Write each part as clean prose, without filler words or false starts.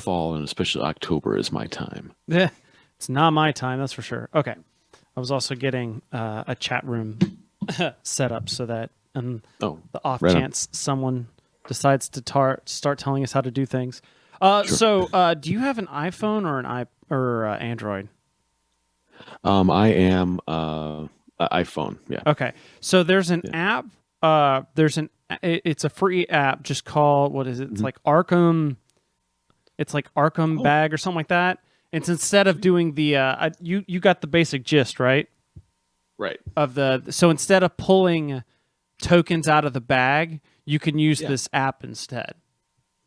fall and especially October is my time. Yeah, it's not my time, that's for sure. Okay. I was also getting a chat room set up so that Oh, the off right on. chance someone decides to start telling us how to do things. Sure. So, do you have an iPhone or Android? I am iPhone. Yeah. Okay, so there's an Yeah. app. It's a free app just called, what is it? It's Mhm. like Arkham. It's like Arkham Oh, Bag or something like that. It's instead of doing the you got the basic gist, right? right. So instead of pulling tokens out of the bag, you can use Yeah. this app instead.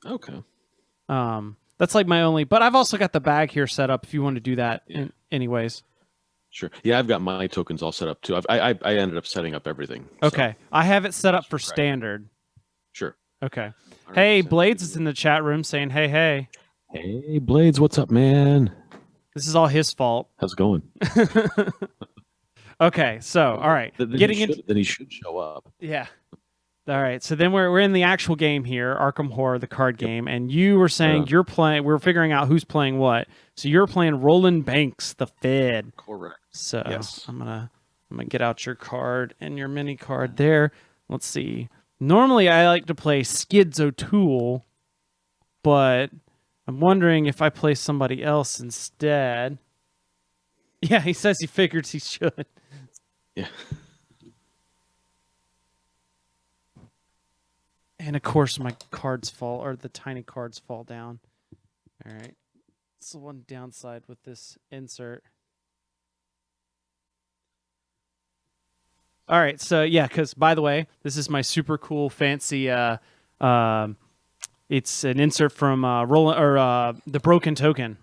Okay. That's like my only, but I've also got the bag here set up if you want to do that. Yeah. Anyways. Sure. Yeah, I've got my tokens all set up too. I ended up setting up everything. Okay, So. I have it set up for Right. standard. Sure. Okay. All right, Hey, sounds Blades good. is in the chat room saying, "Hey, hey." Hey, Blades, what's up, man? This is all his fault. How's it going? Okay, so all right, Then getting into he should show up. yeah. All right, so then we're in the actual game here, Arkham Horror, the card Yep. game, and you were saying Yeah. you're playing. We're figuring out who's playing what. So you're playing Roland Banks, the Fed. Correct. So Yes. I'm gonna get out your card and your mini card there. Let's see. Normally I like to play Skids O'Toole, but I'm wondering if I play somebody else instead. Yeah, he says he figures he should. Yeah. And of course my cards fall, or the tiny cards fall down. All right. That's the one downside with this insert. All right, so yeah, because by the way, this is my super cool fancy. It's an insert from the Broken Token.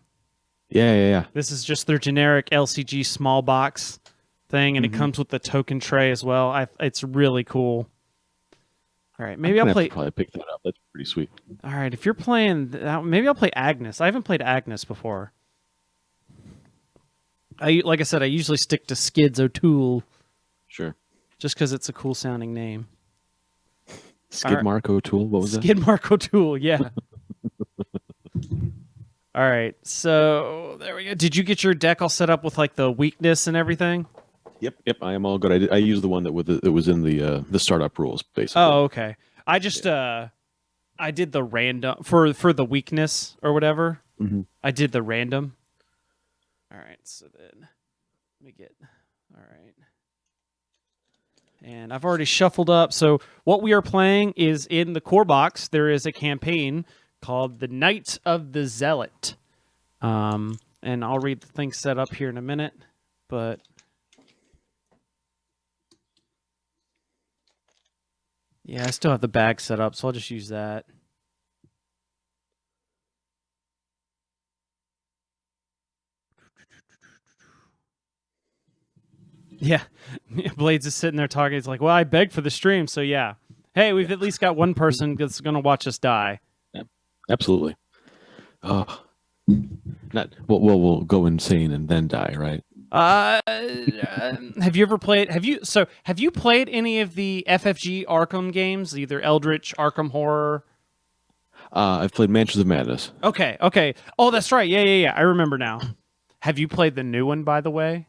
Yeah. This is just their generic LCG small box thing, and it comes with the token tray as well. It's really cool. All right, maybe I'm I'll gonna have play. to probably pick that up. That's pretty sweet. All right, if you're playing, maybe I'll play Agnes. I haven't played Agnes before. Like I said, I usually stick to Skids O'Toole Sure. just because it's a cool sounding name. Skid right. Mark O'Toole. What was that? Skid Mark O'Toole, yeah. All right, so there we go. Did you get your deck all set up with like the weakness and everything? Yep. I am all good. I used the one that was in the startup rules, basically. Oh, okay. I just I did the random for the weakness or whatever. Mhm. I did the random. All right, so then let me get. All right. And I've already shuffled up. So what we are playing is in the core box. There is a campaign called The Knight of the Zealot. And I'll read the thing set up here in a minute. But yeah, I still have the bag set up, so I'll just use that. Yeah, Blades is sitting there talking. He's like, well, I begged for the stream, so yeah. Hey, we've at least got one person that's going to watch us die. Absolutely. Oh, not we'll go insane and then die, right? Have you ever played? Have you played any of the FFG Arkham games? Either Eldritch, Arkham Horror. I've played Mansions of Madness. Okay. Oh, that's right. Yeah. I remember now. Have you played the new one, by the way?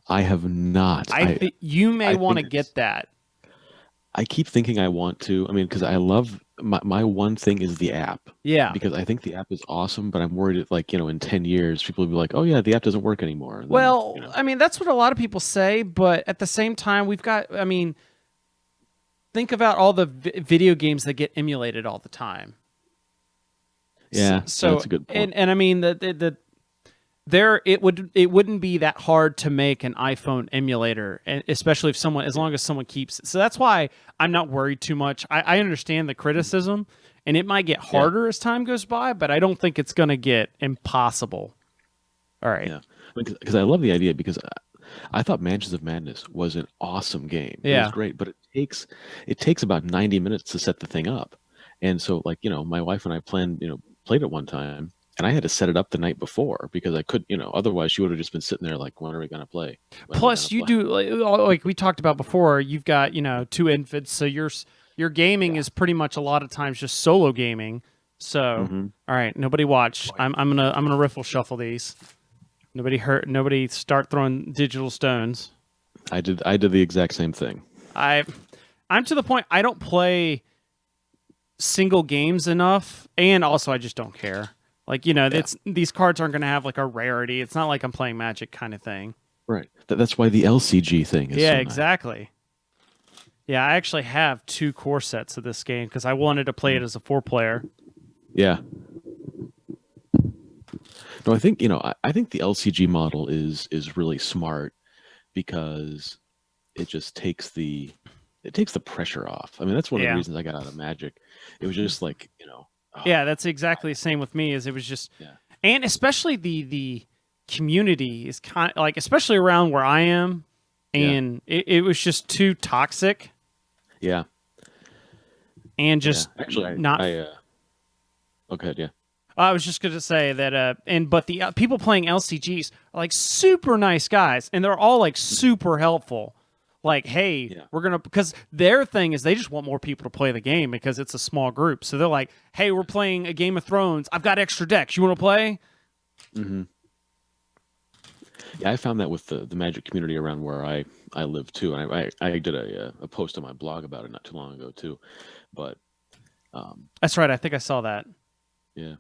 I have not. You may I want to think get that. I keep thinking I want to. I mean, because I love my one thing is the app. Yeah. Because I think the app is awesome, but I'm worried that, in 10 years, people will be like, oh, yeah, the app doesn't work anymore. And Well, then, I mean, that's what a lot of people say, but at the same time, think about all the video games that get emulated all the time. Yeah, So that's a good point. and I mean it wouldn't be that hard to make an iPhone emulator, and especially as long as someone keeps it. So that's why I'm not worried too much. I understand the criticism, and it might get harder as time goes by, but I don't think it's going to get impossible. All right. Yeah, because I love the idea because I thought Mansions of Madness was an awesome game. It Yeah. was great, but it takes about 90 minutes to set the thing up. And so my wife and I played it one time, and I had to set it up the night before because I could, otherwise she would have just been sitting there like, when are we going to play? Plus, you do like we talked about before. You've got 2 infants, so your gaming is pretty much a lot of times just solo gaming. So, Mm-hmm. all right, nobody watch. I'm gonna riffle shuffle these. Nobody hurt. Nobody start throwing digital stones. I did the exact same thing. I I'm to the point I don't play single games enough, and also I just don't care. Like Yeah. these cards aren't gonna have like a rarity. It's not like I'm playing Magic kind of thing. Right. That's why the LCG thing is Yeah, so nice. exactly. Yeah, I actually have 2 core sets of this game because I wanted to play it as a 4-player. Yeah. No, I think I think the LCG model is really smart because it just takes the pressure off. I mean, that's one of the Yeah. reasons I got out of Magic. It was just like, oh, Yeah, that's exactly the same with me. Is it was just, yeah, and especially the community is kind of like, especially around where I am, yeah, and it was just too toxic yeah, and yeah. just Actually, not. okay, yeah. I was just going to say that, but the people playing LCGs are like super nice guys, and they're all like super helpful. Like, hey, Yeah. we're gonna because their thing is they just want more people to play the game because it's a small group. So they're like, hey, we're playing a Game of Thrones. I've got extra decks. You want to play? Hmm. Yeah, I found that with the Magic community around where I live too, and I did a post on my blog about it not too long ago too, but That's right. I think I saw that. yeah.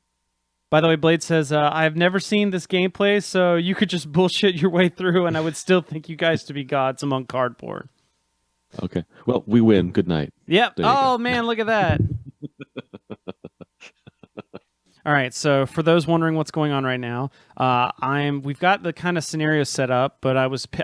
By the way, Blade says, I've never seen this gameplay, so you could just bullshit your way through, and I would still think you guys to be gods among cardboard. Okay. Well, we win. Good night. Yep. There you Oh, go. man, look at that. All right, so for those wondering what's going on right now, we've got the kind of scenario set up, but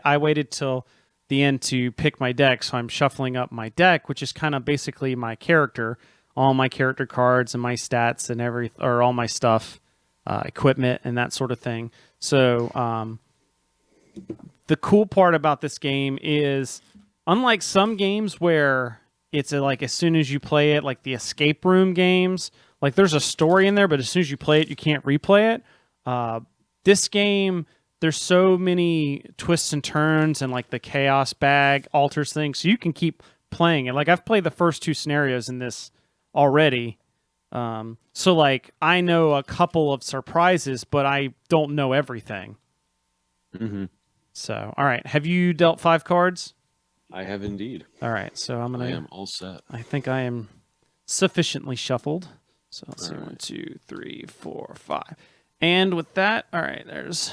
I waited till the end to pick my deck, so I'm shuffling up my deck, which is kind of basically my character, all my character cards and my stats and or all my stuff, equipment and that sort of thing. So the cool part about this game is, unlike some games where it's like as soon as you play it, like the escape room games, like there's a story in there, but as soon as you play it, you can't replay it. This game, there's so many twists and turns, and like the chaos bag alters things, so you can keep playing it. Like I've played the first 2 scenarios in this already. So like I know a couple of surprises, but I don't know everything. Hmm. So, all right. Have you dealt 5 cards? I have indeed. All right. So I'm I gonna. am all set. I think I am sufficiently shuffled. So let's see. All 1, right. 2, 3, 4, 5. And with that, all right. There's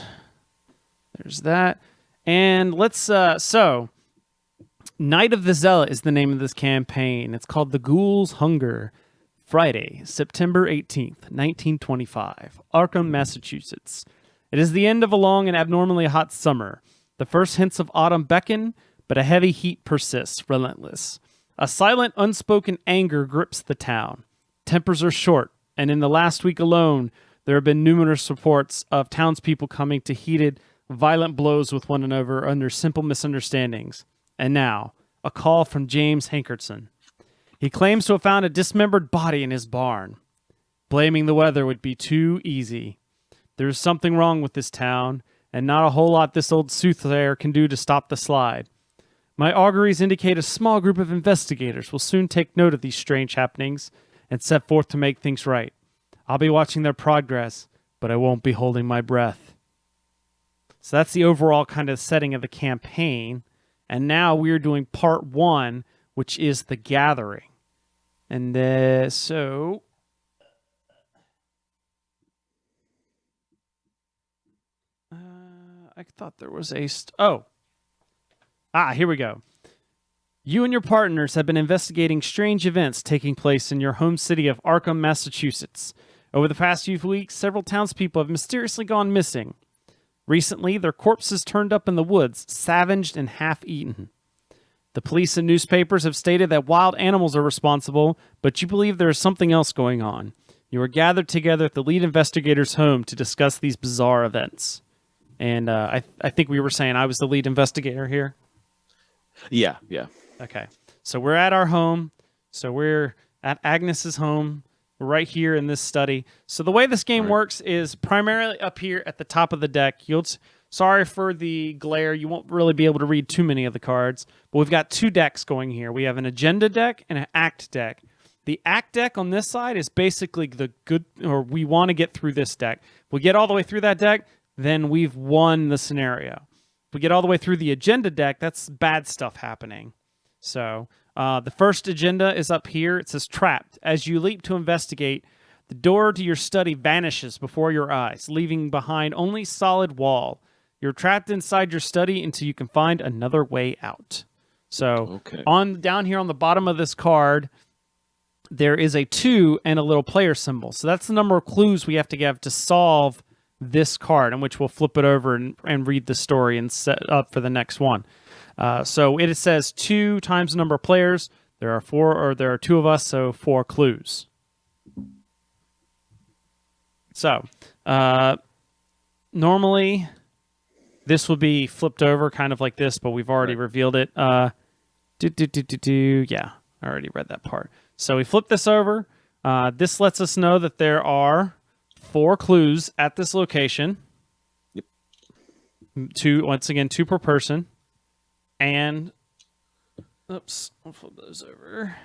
that. And let's. So, Night of the Zealot is the name of this campaign. It's called The Ghoul's Hunger. Friday, September 18th, 1925, Arkham, Massachusetts. It is the end of a long and abnormally hot summer. The first hints of autumn beckon, but a heavy heat persists, relentless. A silent, unspoken anger grips the town. Tempers are short, and in the last week alone, there have been numerous reports of townspeople coming to heated, violent blows with one another under simple misunderstandings. And now, a call from James Hankerson. He claims to have found a dismembered body in his barn. Blaming the weather would be too easy. There is something wrong with this town, and not a whole lot this old soothsayer can do to stop the slide. My auguries indicate a small group of investigators will soon take note of these strange happenings and set forth to make things right. I'll be watching their progress, but I won't be holding my breath. So that's the overall kind of setting of the campaign. And now we're doing part 1, which is the gathering. And so I thought there was a here we go. You and your partners have been investigating strange events taking place in your home city of Arkham, Massachusetts. Over the past few weeks, several townspeople have mysteriously gone missing. Recently, their corpses turned up in the woods, savaged and half-eaten. The police and newspapers have stated that wild animals are responsible, but you believe there is something else going on. You are gathered together at the lead investigator's home to discuss these bizarre events. And I think we were saying I was the lead investigator here. Yeah, yeah. Okay. So we're at our home. So we're at Agnes's home. We're right here in this study. So the way this game works is primarily up here at the top of the deck. Sorry for the glare. You won't really be able to read too many of the cards. But we've got 2 decks going here. We have an agenda deck and an act deck. The act deck on this side is basically the good, or we want to get through this deck. If we get all the way through that deck, then we've won the scenario. If we get all the way through the agenda deck, that's bad stuff happening. So the first agenda is up here. It says trapped. As you leap to investigate, the door to your study vanishes before your eyes, leaving behind only solid wall. You're trapped inside your study until you can find another way out. So down here on the bottom of this card, there is a 2 and a little player symbol. So that's the number of clues we have to give to solve this card, in which we'll flip it over and read the story and set up for the next one. So it says 2 times the number of players. There are 2 of us, so 4 clues. So normally this would be flipped over kind of like this, but we've already revealed it. Yeah, I already read that part. So we flip this over. This lets us know that there are 4 clues at this location. Yep. 2 per person. And, oops, I'll flip those over.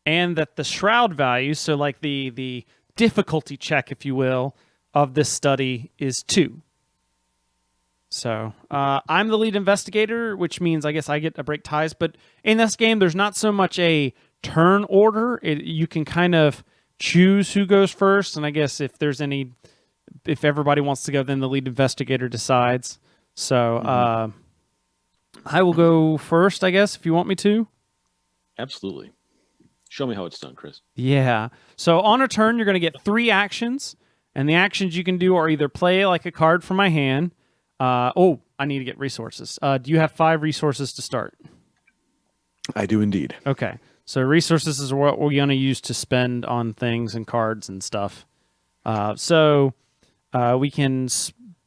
And that the shroud value, so like the difficulty check, if you will, of this study is 2. So I'm the lead investigator, which means I guess I get to break ties. But in this game, there's not so much a turn order. You can kind of choose who goes first. And I guess if everybody wants to go, then the lead investigator decides. So I will go first, I guess, if you want me to. Absolutely. Show me how it's done, Chris. Yeah. So on a turn, you're going to get 3 actions. And the actions you can do are either play like a card from my hand. I need to get resources. Do you have 5 resources to start? I do indeed. Okay. So resources is what we're going to use to spend on things and cards and stuff. So we can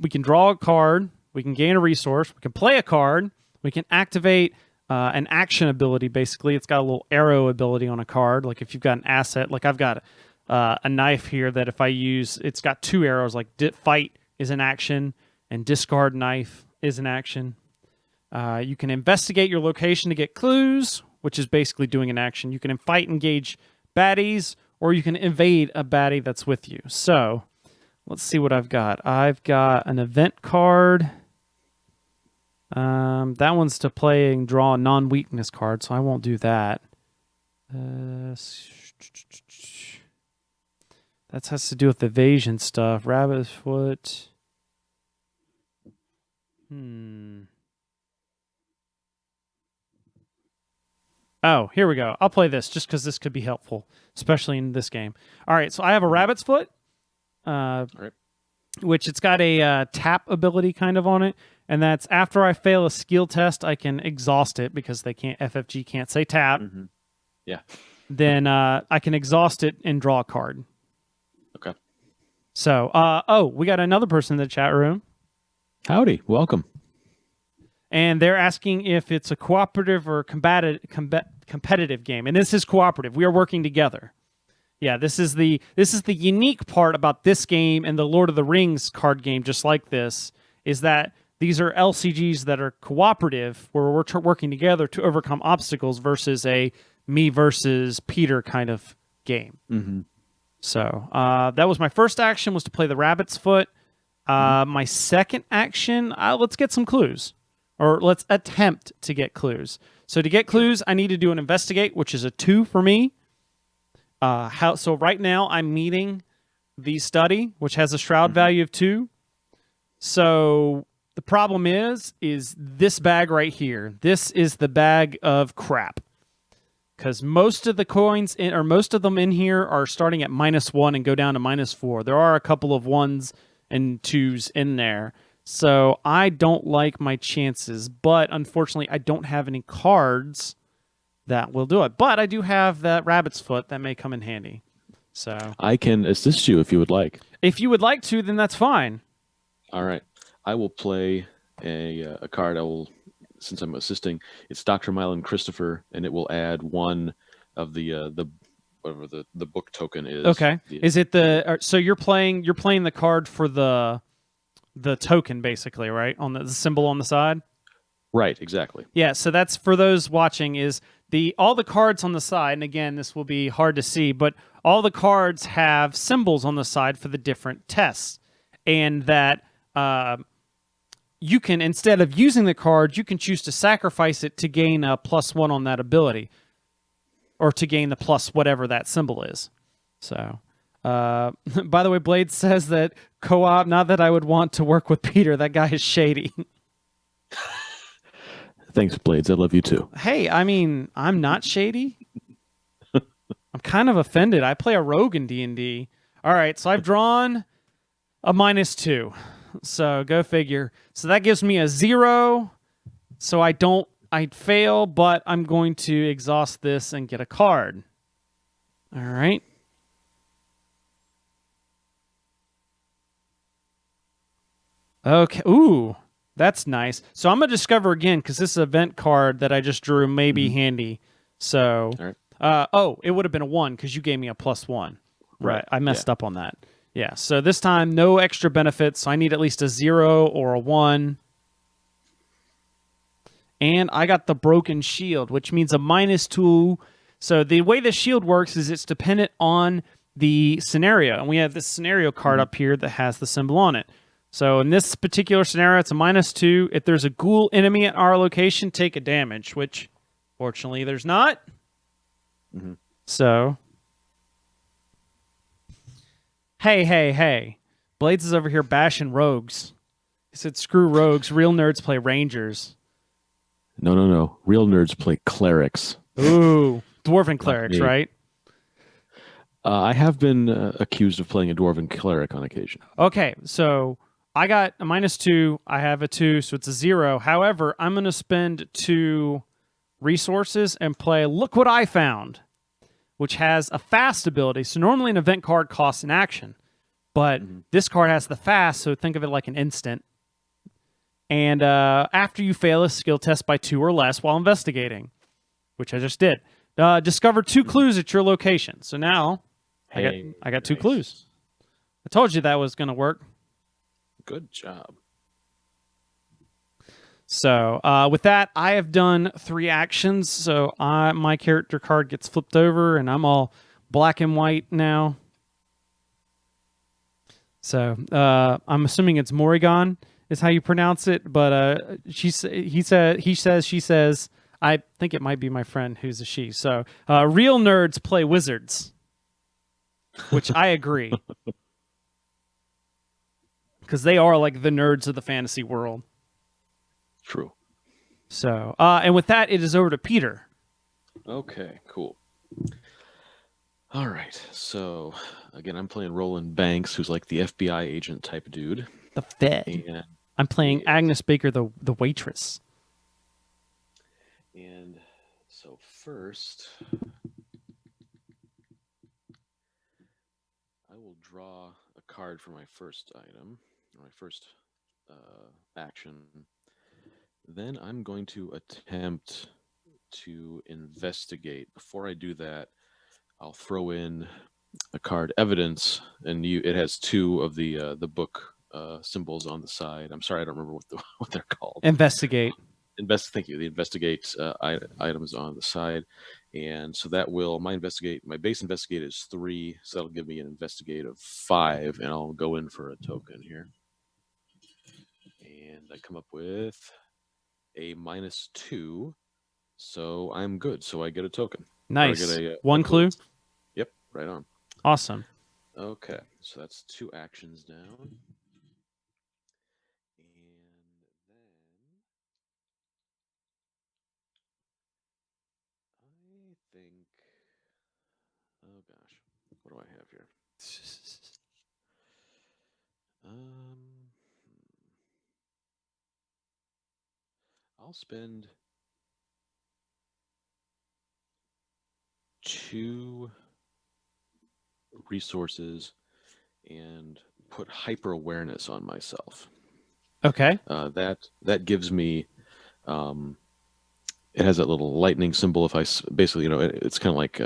draw a card. We can gain a resource. We can play a card. We can activate an action ability, basically. It's got a little arrow ability on a card. Like if you've got an asset, like I've got a knife here that if I use, it's got 2 arrows, like fight is an action and discard knife is an action. You can investigate your location to get clues, which is basically doing an action. You can fight, engage baddies, or you can evade a baddie that's with you. So let's see what I've got. I've got an event card. That one's to play and draw a non-weakness card, so I won't do that. That has to do with evasion stuff. Rabbit's foot. Oh, here we go. I'll play this just because this could be helpful, especially in this game. All right, so I have a rabbit's foot, which it's got a tap ability kind of on it, and that's after I fail a skill test, I can exhaust it because FFG can't say tap. Mm-hmm. Yeah. Then I can exhaust it and draw a card. Okay. So, we got another person in the chat room. Howdy, welcome. And they're asking if it's a cooperative or competitive game. And this is cooperative. We are working together. Yeah, this is the unique part about this game and the Lord of the Rings card game, just like this, is that these are LCGs that are cooperative, where we're working together to overcome obstacles versus a me versus Peter kind of game. Mm-hmm. So that was my first action, was to play the rabbit's foot. My second action, let's get some clues. Or let's attempt to get clues. So to get clues, I need to do an investigate, which is a 2 for me. So right now, I'm meeting the study, which has a shroud value of 2. So the problem is this bag right here. This is the bag of crap. Because most of the coins, or most of them in here, are starting at -1 and go down to -4. There are a couple of 1s and 2s in there. So I don't like my chances, but unfortunately I don't have any cards that will do it. But I do have that rabbit's foot that may come in handy. So I can assist you if you would like. If you would like to, then that's fine. All right. I will play a card. Since I'm assisting, it's Dr. Mylan Christopher, and it will add 1 of the whatever the book token is. Okay. Is it so you're playing the card for the token, basically, right? On the symbol on the side? Right, exactly. Yeah, so that's, for those watching, is all the cards on the side, and again, this will be hard to see, but all the cards have symbols on the side for the different tests, and that you can, instead of using the card, you can choose to sacrifice it to gain a +1 on that ability, or to gain the plus whatever that symbol is. So, by the way, Blade says that co-op. Not that I would want to work with Peter. That guy is shady. Thanks, Blades. I love you too. Hey, I mean, I'm not shady. I'm kind of offended. I play a rogue in D&D. All right, so I've drawn a -2. So go figure. So that gives me a 0. So I'd fail, but I'm going to exhaust this and get a card. All right. Okay. Ooh, that's nice. So I'm going to discover again, because this event card that I just drew may be handy. So, All right. it would have been a 1 because you gave me a +1. Right. I messed Yeah. up on that. Yeah. So this time, no extra benefits. So I need at least a 0 or a 1. And I got the broken shield, which means a -2. So the way the shield works is it's dependent on the scenario. And we have this scenario card up here that has the symbol on it. So in this particular scenario, it's a -2. If there's a ghoul enemy at our location, take a damage, which fortunately there's not. Mm-hmm. So, hey. Blades is over here bashing rogues. He said, screw rogues. Real nerds play rangers. No. Real nerds play clerics. Ooh, dwarven clerics, me. right? I have been accused of playing a dwarven cleric on occasion. Okay, so I got a -2. I have a 2, so it's a 0. However, I'm going to spend 2 resources and play Look What I Found, which has a fast ability. So normally an event card costs an action, but this card has the fast, so think of it like an instant. And after you fail a skill test by 2 or less while investigating, which I just did, discover 2 clues at your location. So now I got 2 nice. clues. I told you that was going to work. Good job. So with that, I have done 3 actions. So my character card gets flipped over, and I'm all black and white now. So I'm assuming it's Morrigan is how you pronounce it, but she says. I think it might be my friend who's a she. So real nerds play wizards, which I agree, because they are like the nerds of the fantasy world. True. So and with that, it is over to Peter. Okay, cool. All right. So again, I'm playing Roland Banks, who's like the FBI agent type dude. The Fed. And I'm playing Agnes Baker, the waitress. And so first, I will draw a card for my first item, or my first action. Then I'm going to attempt to investigate. Before I do that, I'll throw in a card, Evidence, and it has 2 of the book symbols on the side. I'm sorry, I don't remember what they're called. Investigate. Thank you. The investigate items on the side, and so that will my base investigate is 3, so that'll give me an investigate of 5, and I'll go in for a token here, and I come up with a -2, so I'm good. So I get a token. Nice. Get a 1 clue. Yep, right on. Awesome. Okay, so that's 2 actions down. Think, oh gosh, what do I have here? I'll spend 2 resources and put hyper awareness on myself. Okay. That gives me, it has that little lightning symbol. If I basically, it's kind of like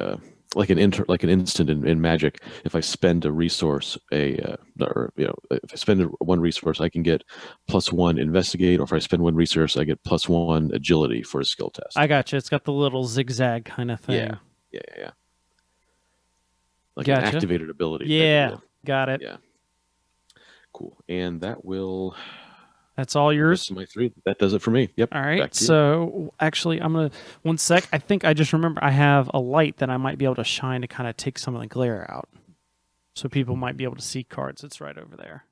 like an instant in Magic. If I spend a resource, or if I spend one resource, I can get +1 investigate, or if I spend one resource, I get +1 agility for a skill I test. got you. It's got the little zigzag kind of Yeah, thing. yeah. Like an Gotcha. activated ability type of Yeah, deal. got it. Yeah, cool. And that will. That's all That's yours. my three. That does it for me. Yep. All right. Back to you. So actually, I'm gonna 1 sec. I think I just remember I have a light that I might be able to shine to kind of take some of the glare out, so people might be able to see cards. It's right over there.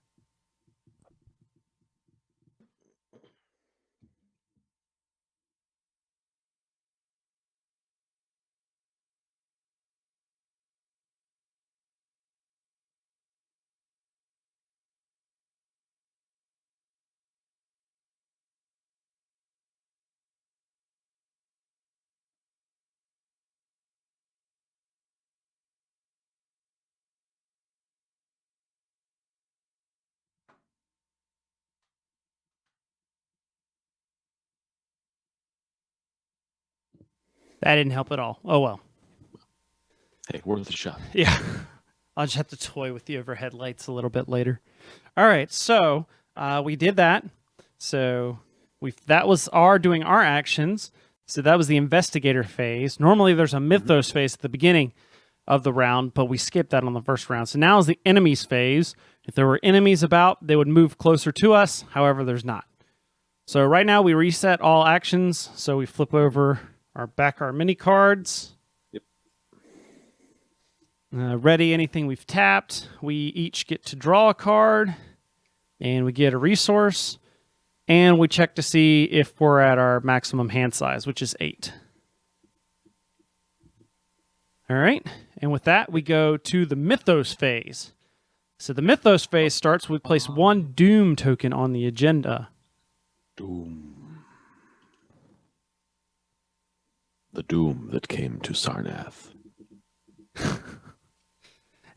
That didn't help at all. Oh well. Hey, worth a shot. Yeah. I'll just have to toy with the overhead lights a little bit later. All right. So we did that. So that was our doing our actions. So that was the investigator phase. Normally there's a mythos phase at the beginning of the round, but we skipped that on the first round. So now is the enemies phase. If there were enemies about, they would move closer to us. However, there's not. So right now we reset all actions. So we flip over our mini cards. Yep. Ready anything we've tapped. We each get to draw a card, and we get a resource, and we check to see if we're at our maximum hand size, which is 8. All right, and with that, we go to the Mythos phase. So the Mythos phase starts with place 1 Doom token on the agenda. Doom. The doom that came to Sarnath.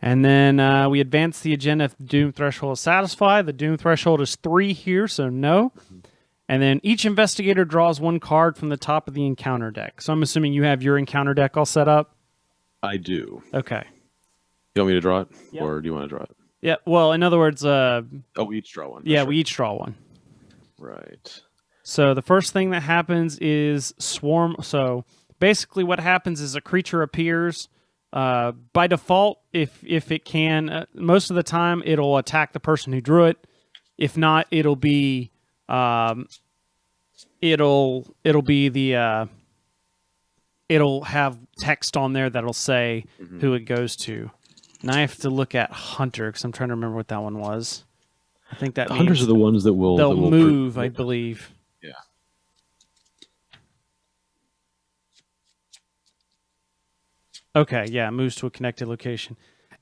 And then we advance the agenda if the Doom threshold is satisfied. The Doom threshold is 3 here, so no. And then each investigator draws 1 card from the top of the encounter deck. So I'm assuming you have your encounter deck all set up? I do. Okay. You want me to draw it? Yep. Or do you want to draw it? Yeah, well, in other words, we each draw one. yeah, Sure. we each draw one. Right. So the first thing that happens is swarm. So basically what happens is a creature appears. By default, if it can, most of the time it'll attack the person who drew it. If not, it'll be it'll have text on there that'll say who it goes to. Now I have to look at Hunter because I'm trying to remember what that one was. I think that The hunters are the ones that will they'll move, I believe. Yeah. Okay, yeah, moves to a connected location.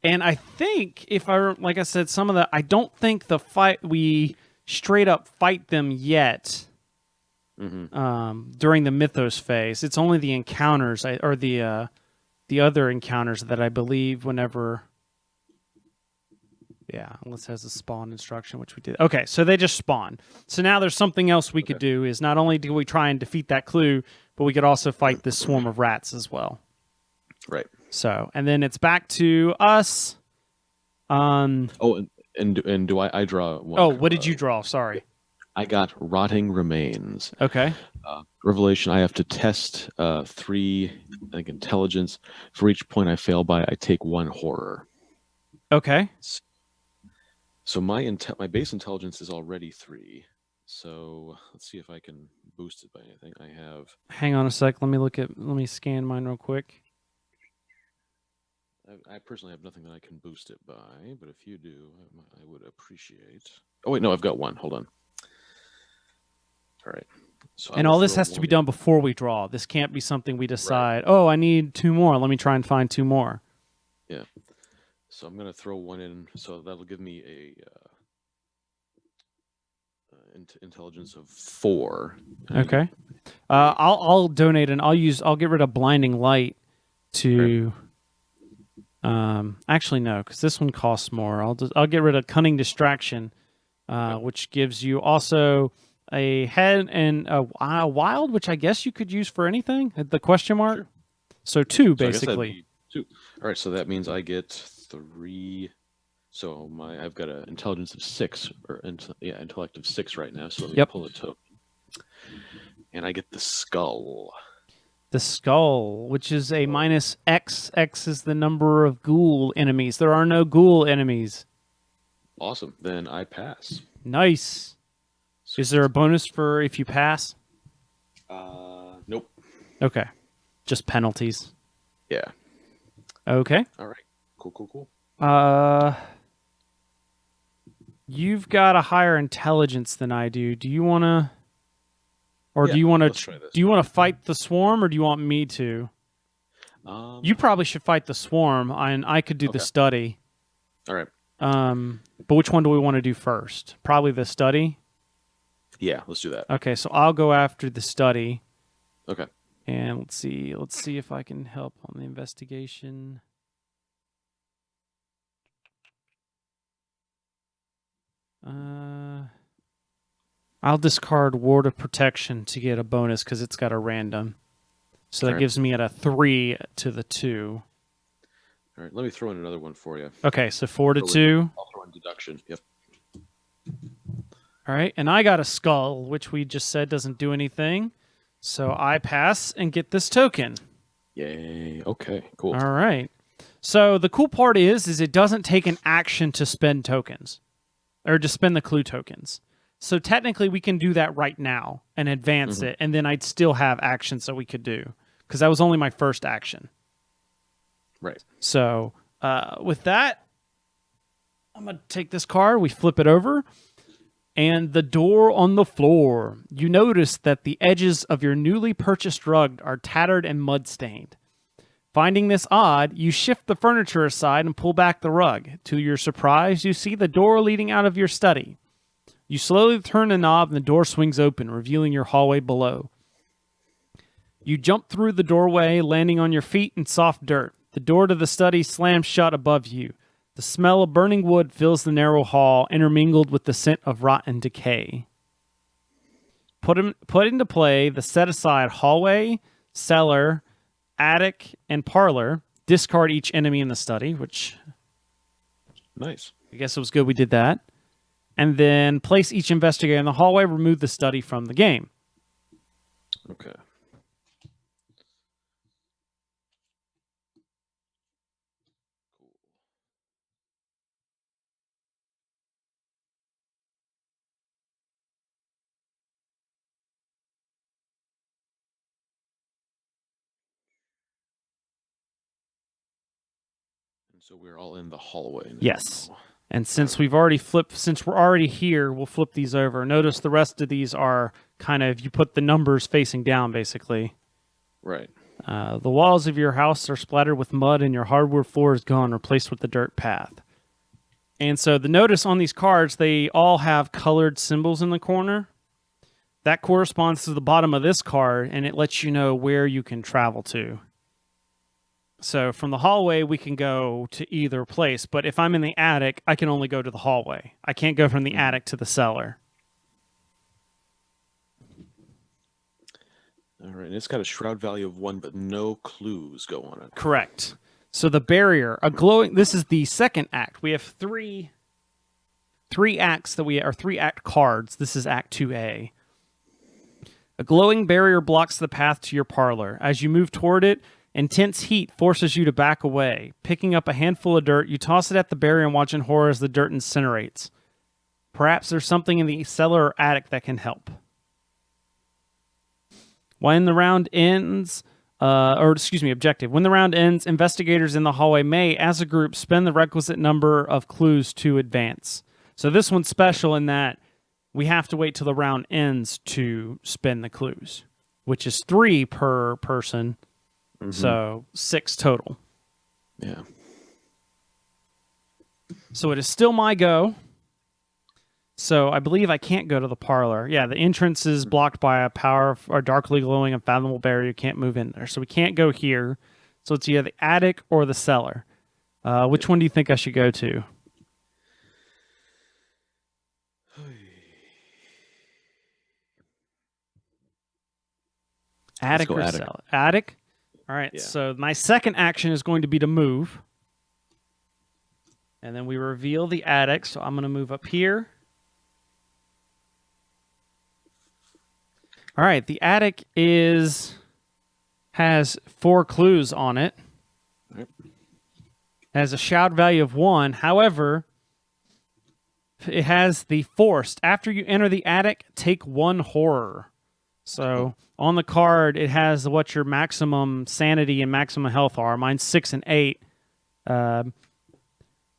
And I think like I said, I don't think we straight up fight them yet. During the Mythos phase, it's only the encounters or the other encounters that I believe whenever. Yeah, unless it has a spawn instruction, which we did. Okay, so they just spawn. So now there's something else we could do. Is not only do we try and defeat that clue, but we could also fight this swarm of rats as well. Right. So, and then it's back to us. And do I draw one? Oh, what did you draw? Sorry. I got Rotting Remains. Okay. Revelation, I have to test 3, I think, intelligence. For each point I fail by, I take 1 horror. Okay. So my base intelligence is already 3. So let's see if I can boost it by anything. I have. Hang on a sec. Let me scan mine real quick. I personally have nothing that I can boost it by, but if you do, I would appreciate. Oh wait, no, I've got 1. Hold on. All right. So and all this has to be done before we draw. This can't be something we decide. Right. Oh, I need 2 more. Let me try and find 2 more. Yeah. So I'm gonna throw 1 in. So that'll give me a intelligence of 4. Okay. I'll donate and I'll get rid of blinding light to. Actually no, because this one costs more. I'll get rid of cunning distraction, which gives you also a head and a wild, which I guess you could use for anything. The question mark. Sure. So 2 basically. Two. All right, so that means I get 3. So I've got an intelligence of 6, or yeah, intellect of 6 right now. So let me Yep. pull a token, and I get the skull. The skull, which is a minus X. X is the number of ghoul enemies. There are no ghoul enemies. Awesome. Then I pass. Nice. Is there a bonus for if you pass? Nope. Okay. Just penalties. Yeah. Okay. All right. Cool. You've got a higher intelligence than I do. Do you want to, or Yeah, do you want let's to? try this. Do you want to fight the swarm, or do you want me to? You probably should fight the swarm, and I could do the Okay. study. All right. But which one do we want to do first? Probably the study. Yeah, let's do that. Okay, so I'll go after the study, Okay. and let's see if I can help on the investigation. I'll discard Ward of Protection to get a bonus because it's got a random. So that All right. gives me at a 3 to the 2. All right, let me throw in another one for you. Okay, so 4 to 2. I'll throw in deduction. Yep. All right, and I got a skull, which we just said doesn't do anything. So I pass and get this token. Yay. Okay, cool. All right. So the cool part is it doesn't take an action to spend tokens or to spend the clue tokens. So technically we can do that right now and advance it, and then I'd still have actions that we could do because that was only my first action. Right. So with that, I'm going to take this card. We flip it over. And the door on the floor. You notice that the edges of your newly purchased rug are tattered and mud-stained. Finding this odd, you shift the furniture aside and pull back the rug. To your surprise, you see the door leading out of your study. You slowly turn the knob and the door swings open, revealing your hallway below. You jump through the doorway, landing on your feet in soft dirt. The door to the study slams shut above you. The smell of burning wood fills the narrow hall, intermingled with the scent of rotten decay. Put into play the set-aside hallway, cellar, attic, and parlor. Discard each enemy in the study, which Nice. I guess it was good we did that. And then place each investigator in the hallway, remove the study from the game. Okay. And so we're all in the hallway now. Yes. And since we're already here, we'll flip these over. Notice the rest of these are kind of, you put the numbers facing down, basically. Right. The walls of your house are splattered with mud and your hardwood floor is gone, replaced with the dirt path. And so the notice on these cards, they all have colored symbols in the corner. That corresponds to the bottom of this card, and it lets you know where you can travel to. So from the hallway, we can go to either place. But if I'm in the attic, I can only go to the hallway. I can't go from the attic to the cellar. All right. And it's got a shroud value of 1, but no clues go on it. Correct. So the barrier, a glowing. This is the second act. We have three acts that are 3-act cards. This is Act 2A. A glowing barrier blocks the path to your parlor. As you move toward it, intense heat forces you to back away. Picking up a handful of dirt, you toss it at the barrier and watch in horror as the dirt incinerates. Perhaps there's something in the cellar or attic that can help. When the round ends, objective. When the round ends, investigators in the hallway may, as a group, spend the requisite number of clues to advance. So this one's special in that we have to wait till the round ends to spend the clues, which is 3 per person. So 6 total. Yeah. So it is still my go. So I believe I can't go to the parlor. Yeah, the entrance is blocked by a darkly glowing, unfathomable barrier. You can't move in there. So we can't go here. So it's either the attic or the cellar. Which one do you think I should go to? Attic or cellar? Attic? All right, Yeah. so my second action is going to be to move. And then we reveal the attic, so I'm going to move up here. All right, the attic has 4 clues on it. All right. Has a shout value of 1. However, it has the forced. After you enter the attic, take 1 horror. So on the card, it has what your maximum sanity and maximum health are. Mine's 6 and 8.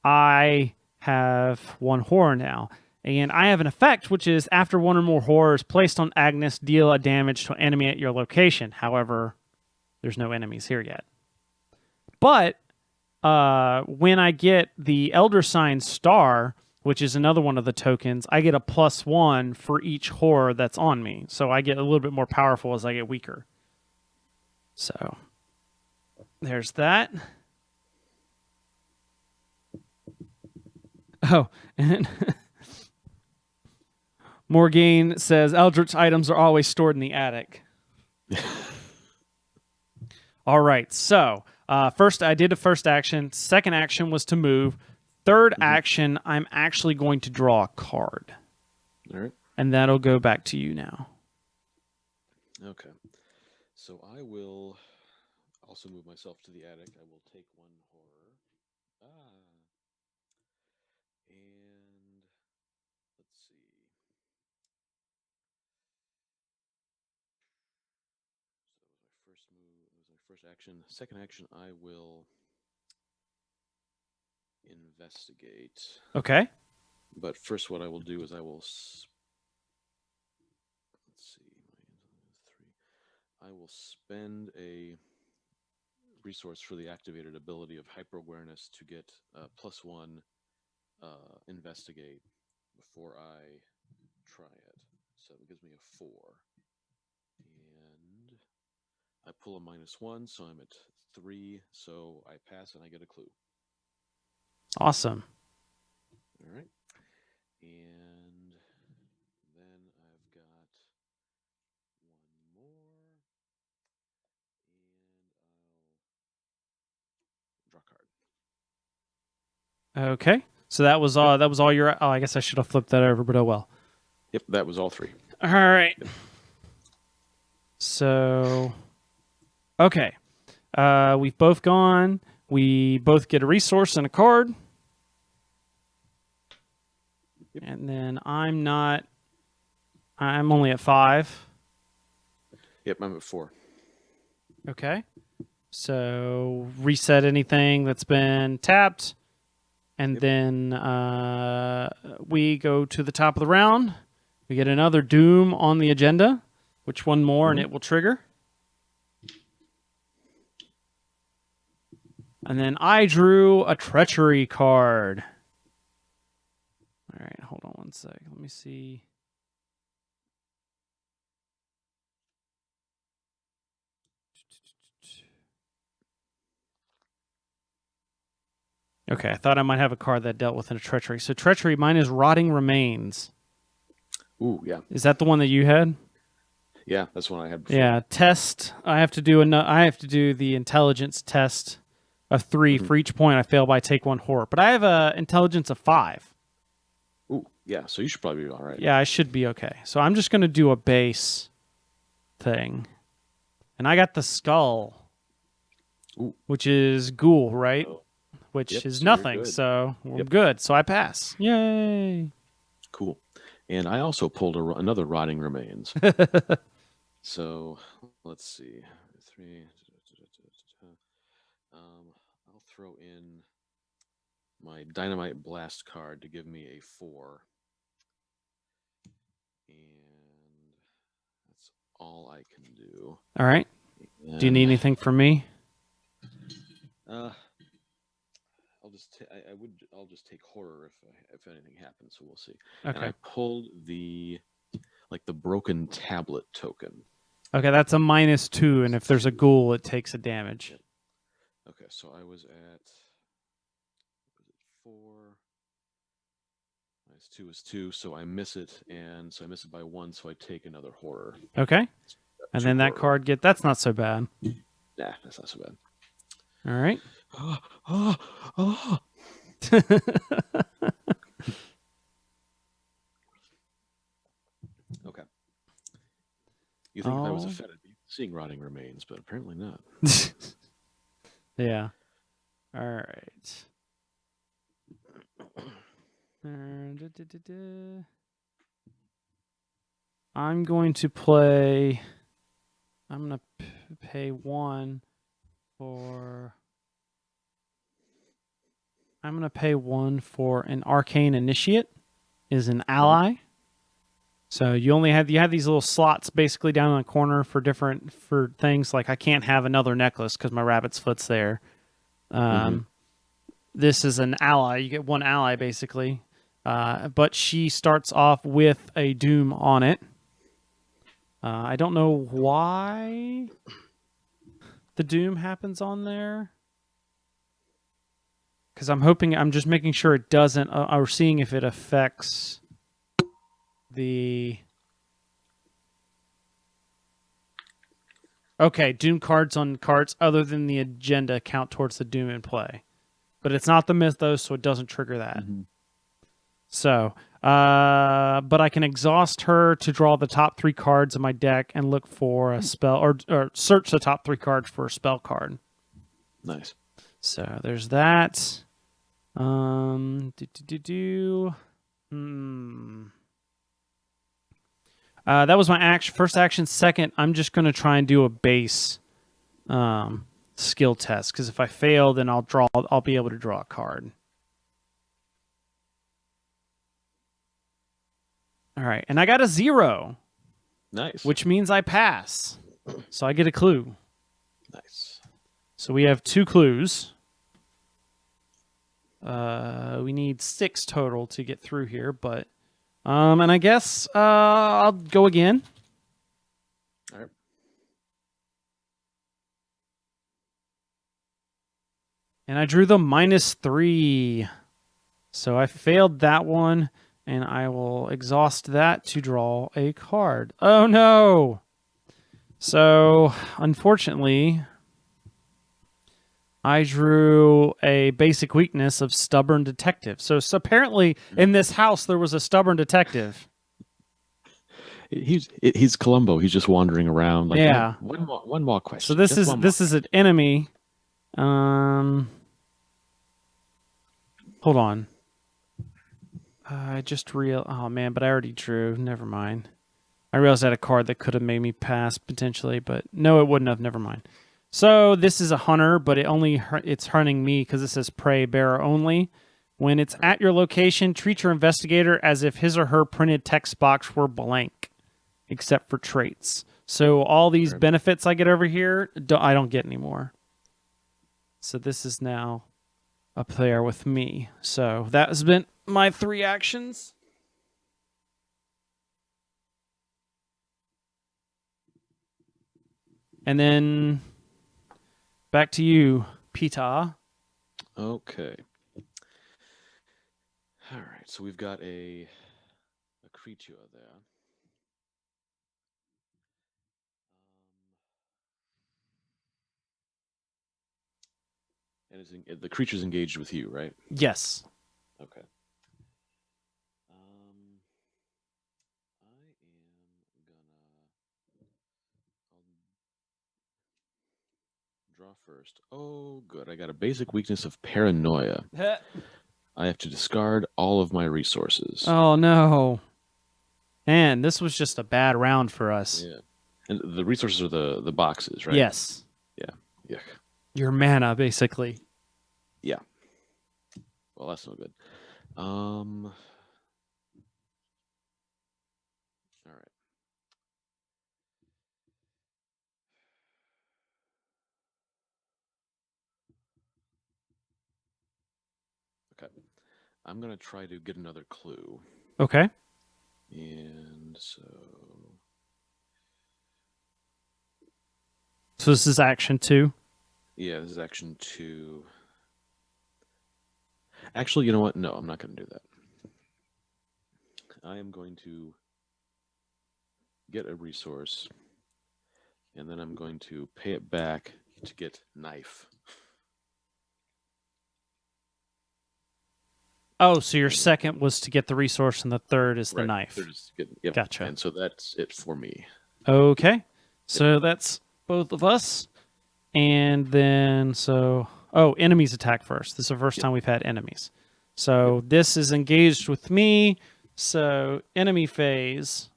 I have 1 horror now. And I have an effect, which is after 1 or more horrors placed on Agnes, deal a damage to an enemy at your location. However, there's no enemies here yet. But when I get the Elder Sign Star, which is another one of the tokens, I get a +1 for each horror that's on me. So I get a little bit more powerful as I get weaker. So there's that. Oh, and Morgaine says Eldritch items are always stored in the attic. All right, so first I did a first action. Second action was to move. Third action, I'm actually going to draw a card. All right. And that'll go back to you now. Okay. So I will also move myself to the attic. I will take 1 horror. And let's see. So that was my first move. That was my first action. Second action, I will investigate. Okay. But first, what I will do is I will. Let's see. 3. I will spend a resource for the activated ability of hyper awareness to get +1 investigate before I try it. So it gives me a 4. And I pull a -1, so I'm at 3. So I pass and I get a clue. Awesome. All right. And then I've got 1 more. And I'll draw a card. Okay. So that was all your. Oh, I guess I should have flipped that over, but oh well. Yep, that was all 3. All right. So, okay. We've both gone. We both get a resource and a card. Yep. And then I'm only at 5. Yep, I'm at 4. Okay. So reset anything that's been tapped. And then we go to the top of the round. We get another Doom on the agenda, which 1 more and it will trigger. And then I drew a Treachery card. All right, hold on 1 sec. Let me see. Okay, I thought I might have a card that dealt with a Treachery. So Treachery, mine is Rotting Remains. Ooh, yeah. Is that the one that you had? Yeah, that's one I had before. Yeah, test. I have to do the intelligence test of 3 for each point I fail by take 1 horror. But I have a intelligence of 5. Ooh, yeah, so you should probably be all right. Yeah, I should be okay. So I'm just going to do a base thing. And I got the skull, which is ghoul, right? Oh. Which Yep, is so nothing. you're good. So we're good. So I pass. Yay. Cool. And I also pulled another Rotting Remains. So let's see. 3. I'll throw in my Dynamite Blast card to give me a 4. And that's all I can do. All right. And do you need anything from me? I'll just take horror if anything happens, so we'll see. Okay. And I pulled the broken tablet token. Okay, that's a -2, and if there's a ghoul, it takes a damage. Okay, so I was at 4. -2 is 2, so I miss it, and so I miss it by 1, so I take another horror. Okay. And then that card that's not so bad. Nah, that's not so bad. All right. Oh, oh, oh. Okay. You think if I was a Oh. Fed, I'd be seeing rotting remains, but apparently not. Yeah. All right. I'm going to play. I'm going to pay 1 for. I'm going to pay 1 for an arcane initiate. Is an ally. So you have these little slots basically down in the corner for things like I can't have another necklace because my rabbit's foot's there. This is an ally. You get 1 ally basically, but she starts off with a doom on it. I don't know why the doom happens on there because I'm just making sure it doesn't. Or seeing if it affects the. Okay, Doom cards on cards other than the agenda count towards the Doom in play. But it's not the Mythos, so it doesn't trigger that. So, but I can exhaust her to draw the top 3 cards of my deck and look for a spell, or search the top 3 cards for a spell card. Nice. So there's that. That was my first action. Second, I'm just going to try and do a base skill test because if I fail, then I'll be able to draw a card. All right, and I got a 0. Nice. Which means I pass. So I get a clue. Nice. So we have 2 clues. We need 6 total to get through here, but and I guess I'll go again. All right. And I drew the -3. So I failed that one, and I will exhaust that to draw a card. Oh no! So, unfortunately, I drew a basic weakness of stubborn detective. So apparently in this house there was a stubborn detective. He's Columbo. He's just wandering around. Like, Yeah. one more question. So this is an enemy. Hold on. I just oh man, but I already drew. Never mind. I realized I had a card that could have made me pass potentially, but no, it wouldn't have. Never mind. So this is a hunter, but it's hunting me because it says prey bearer only. When it's at your location, treat your investigator as if his or her printed text box were blank, except for traits. So all these benefits I get over here, I don't get anymore. So this is now up there with me. So that has been my 3 actions. And then back to you, Peter. Okay. All right. So we've got a creature there. And the creature's engaged with you, right? Yes. Okay. I am I'll draw first. Oh, good. I got a basic weakness of paranoia. I have to discard all of my resources. Oh, no. Man, this was just a bad round for us. Yeah. And the resources are the boxes, right? Yes. Yeah. Yeah. Your mana, basically. Yeah. Well, that's no good. All right. Okay. I'm going to try to get another clue. Okay. And so... So this is action 2? Yeah, this is action 2. Actually, you know what? No, I'm not going to do that. I am going to get a resource, and then I'm going to pay it back to get knife. Oh, so your second was to get the resource, and the third is the knife. Third is to get, yep. Gotcha. And so that's it for me. Okay. So that's both of us. And then, enemies attack first. This is the first time we've had enemies. So this is engaged with me. So enemy phase.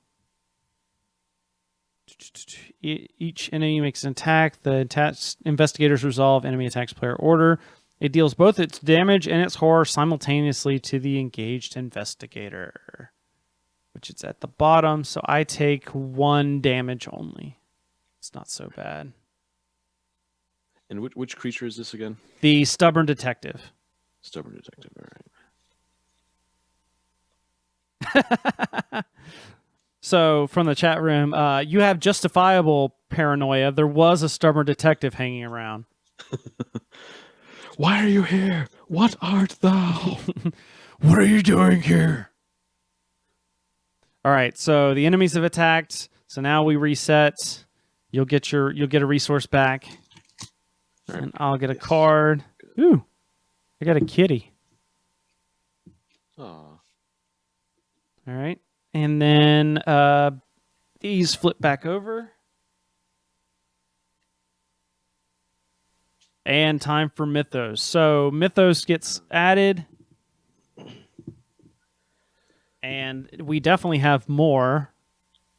Each enemy makes an attack. The investigators resolve enemy attacks player order. It deals both its damage and its horror simultaneously to the engaged investigator, which is at the bottom. So I take 1 damage only. It's not so bad. And which creature is this again? The stubborn detective. Stubborn detective, all right. So from the chat room, you have justifiable paranoia. There was a stubborn detective hanging around. Why are you here? What art thou? What are you doing here? All right, so the enemies have attacked. So now we reset. You'll get a resource back. Right. And I'll get a card. Ooh. I got a kitty. Aw. All right. And then these flip back over. And time for Mythos. So Mythos gets added. And we definitely have more.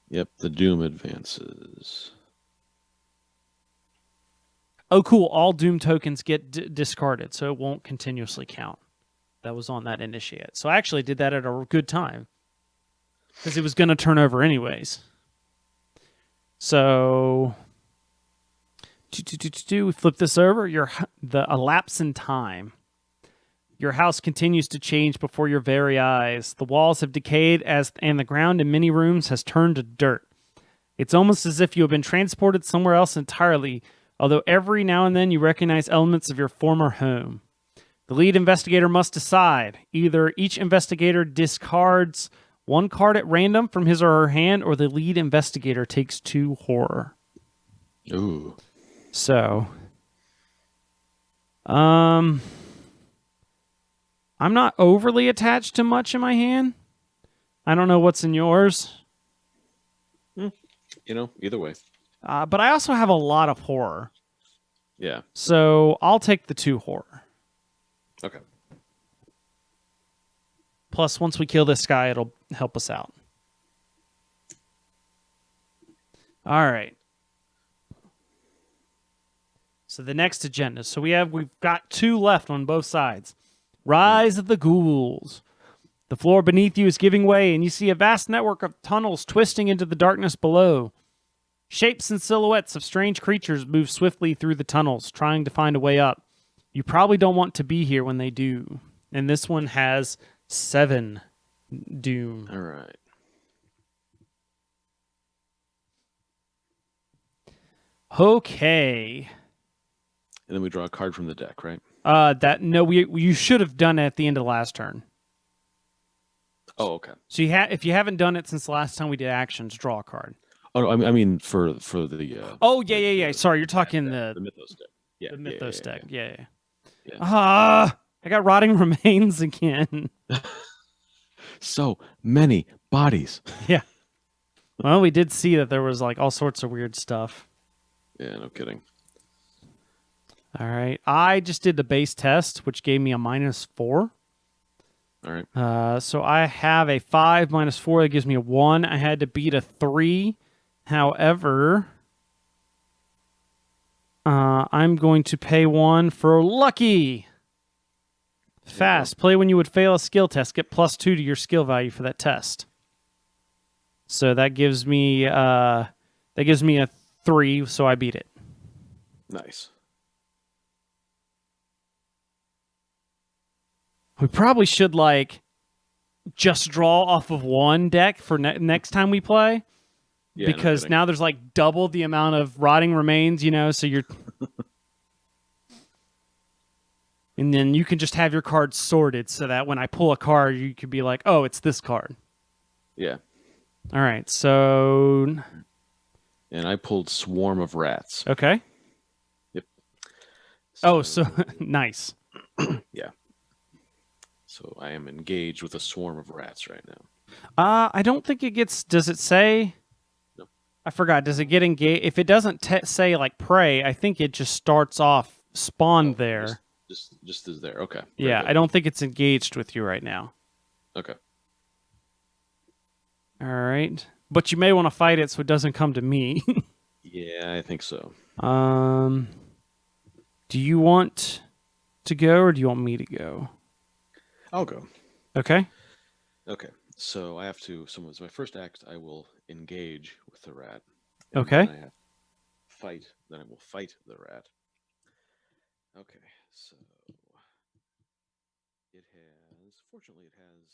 Yep, the Doom advances. Oh, cool. All Doom tokens get discarded, so it won't continuously count. That was on that initiate. So I actually did that at a good time. Because it was going to turn over anyways. So we flip this over. A lapse in time. Your house continues to change before your very eyes. The walls have decayed and the ground in many rooms has turned to dirt. It's almost as if you have been transported somewhere else entirely, although every now and then you recognize elements of your former home. The lead investigator must decide. Either each investigator discards 1 card at random from his or her hand, or the lead investigator takes 2 horror. Ooh. So, I'm not overly attached to much in my hand. I don't know what's in yours. Either way. But I also have a lot of horror. Yeah. So I'll take the 2 horror. Okay. Plus, once we kill this guy, it'll help us out. All right. So the next agenda. So we've got 2 left on both sides. Rise of the Ghouls. The floor beneath you is giving way, and you see a vast network of tunnels twisting into the darkness below. Shapes and silhouettes of strange creatures move swiftly through the tunnels, trying to find a way up. You probably don't want to be here when they do. And this one has 7 doom. All right. Okay. And then we draw a card from the deck, right? You should have done it at the end of the last turn. Oh, okay. So if you haven't done it since the last time we did actions, draw a card. Oh, no, I mean for the. Oh yeah. Sorry, you're talking the Mythos deck. Yeah, the Mythos deck. Yeah. Yeah. I got rotting remains again. So many bodies. Yeah. Well, we did see that there was like all sorts of weird stuff. Yeah, no kidding. All right. I just did the base test, which gave me a -4. All right. So I have a 5 minus 4 that gives me a 1. I had to beat a 3. However, I'm going to pay 1 for lucky. Fast. Play when you would fail a skill test. Get +2 to your skill value for that test. So that gives me a 3. So I beat it. Nice. We probably should just draw off of 1 deck for next time we play. Yeah, because no now there's double the amount of rotting remains, so you're... And then you can just have your cards sorted so that when I pull a card, you could be like, oh, it's this card. Yeah. All right, so... And I pulled Swarm of Rats. Okay. Yep. Oh, So so nice. yeah. So I am engaged with a swarm of rats right now. I don't think it gets. Does it say? No. I forgot. Does it get engaged? If it doesn't say like prey, I think it just starts off spawned Oh, there. just is there. Okay. Very Yeah, good. I don't think it's engaged with you right now. Okay. All right, but you may want to fight it so it doesn't come to me. Yeah, I think so. um, do you want to go or do you want me to go? I'll go. Okay. Okay. So I have to. So as my first act, I will engage with the rat, and then Okay. I have to fight. Then I will fight the rat. Okay. So it has. Fortunately, it has.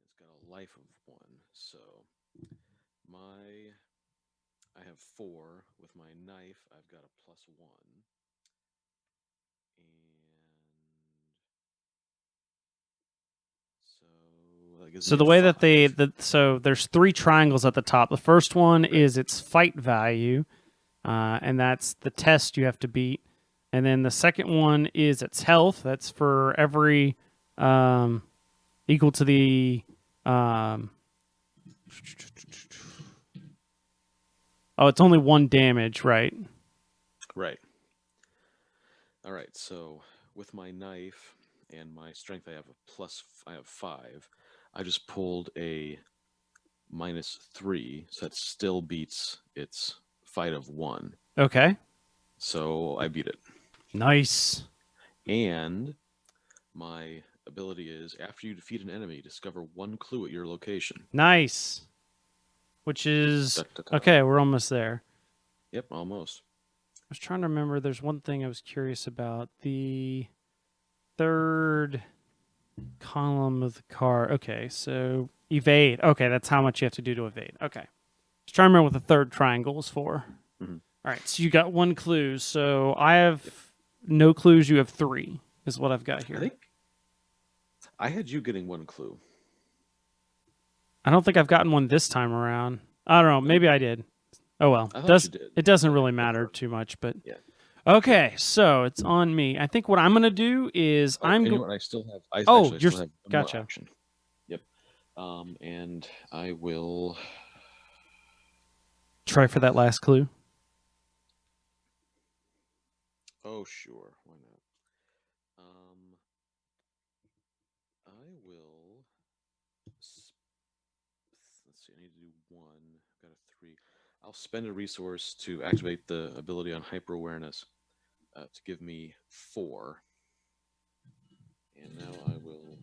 It's got a life of one. So my. I have four. With my knife, I've got a +1. And so that gives So me a the way that five. so there's three triangles at the top. The first one Right. is its fight value, and that's the test you have to beat. And then the second one is its health. That's for every um, equal to the oh, it's only one damage, right? Right. All right. So with my knife and my strength, I have a plus. I have 5. I just pulled a -3, so that still beats its fight of 1. Okay. So I beat it. Nice. And my ability is after you defeat an enemy, discover one clue at your location. Nice. Which Da, is da, da. okay. We're almost there. Yep, almost. I was trying to remember. There's one thing I was curious about. The third column of the car. Okay, so evade. Okay, that's how much you have to do to evade. Okay. Just trying to remember what the third triangle is for. Hmm. All right, so you got one clue. So I have no clues. You have 3, is what I've got I here. think I had you getting one clue. I don't think I've gotten one this time around. I don't know. Maybe I did. Oh well. I thought you did. It doesn't But really matter whatever. too much, but Yeah. okay. So it's on me. I think what I'm gonna do is Oh, and you know what? I still have. I Oh, actually I you're still have one more gotcha. action. Yep. And I will. Try for that last clue. Oh, sure. Why not? I will. Let's see. I need to do one. I've got a 3. I'll spend a resource to activate the ability on hyper awareness to give me 4. And now I will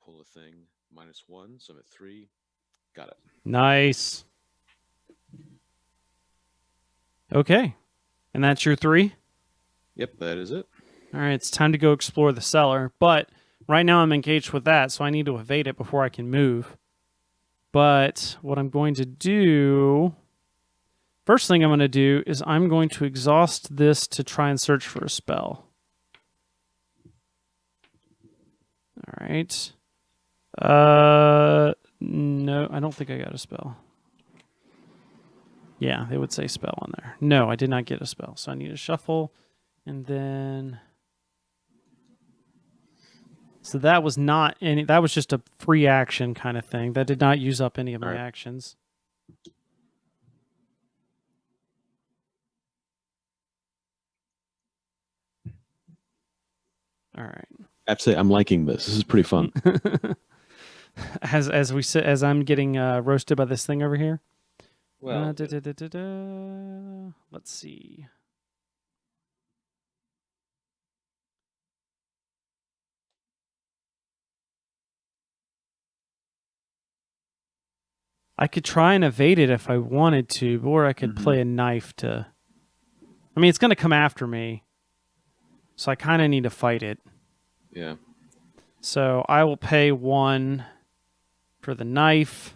pull a thing -1, so I'm at 3. Got it. Nice. Okay. And that's your 3? Yep, that is it. All right, it's time to go explore the cellar. But right now I'm engaged with that, so I need to evade it before I can move. But what I'm going to do. First thing I'm going to do is I'm going to exhaust this to try and search for a spell. All right. No, I don't think I got a spell. Yeah, they would say spell on there. No, I did not get a spell, so I need to shuffle, and then. So that was not any. That was just a free action kind of thing. That did not use up any of All my right. actions. All right. I have to say, I'm liking this. This is pretty fun. as I'm getting roasted by this thing over here. Well, Let's see. I could try and evade it if I wanted to, or I could play a knife to. I mean, it's going to come after me, so I kind of need to fight it. yeah. So I will pay 1 for the knife.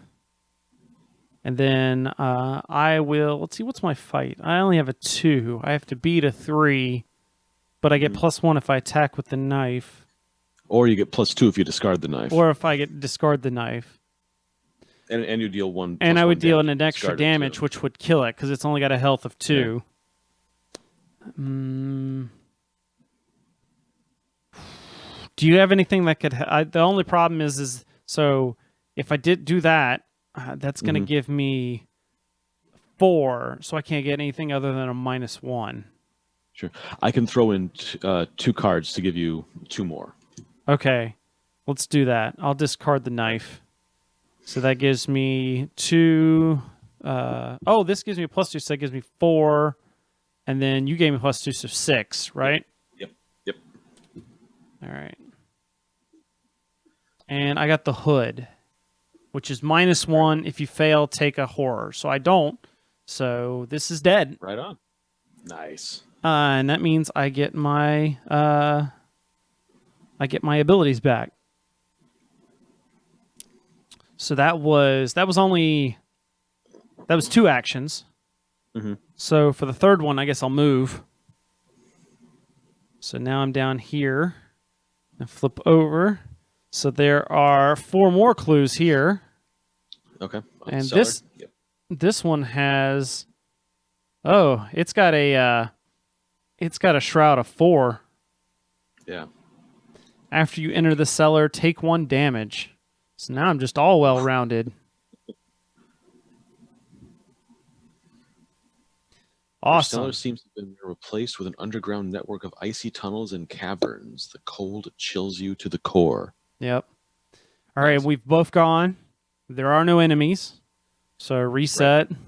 And then I will. Let's see, what's my fight? I only have a 2. I have to beat a 3, but I get +1 if I attack with the knife. Or you get +2 if you discard the knife. Or if I get discard the knife. And you deal one And plus I would one deal damage. an extra Discard it damage, too. which would kill it because it's only got a health of 2. Do you have anything that could? The only problem is so if I did do that, that's going to give me 4, so I can't get anything other than a -1. Sure. I can throw in 2 cards to give you 2 more. Okay, let's do that. I'll discard the knife. So that gives me 2. Oh, this gives me a +2, so that gives me 4. And then you gave me +2, so 6, right? Yep. Yep. All right. And I got the hood, which is -1. If you fail, take a horror. So I don't. So this is dead. Right on. Nice. And that means I get my abilities back. So that was 2 actions. So for the third one, I guess I'll move. So now I'm down here and flip over. So there are 4 more clues here. Okay. And this one has it's got a shroud of 4. Yeah. After you enter the cellar, take 1 damage. So now I'm just all well-rounded. Awesome. Your cellar seems to have been replaced with an underground network of icy tunnels and caverns. The cold chills you to the core. Yep. All right, we've both gone. There are no enemies. So reset. Right.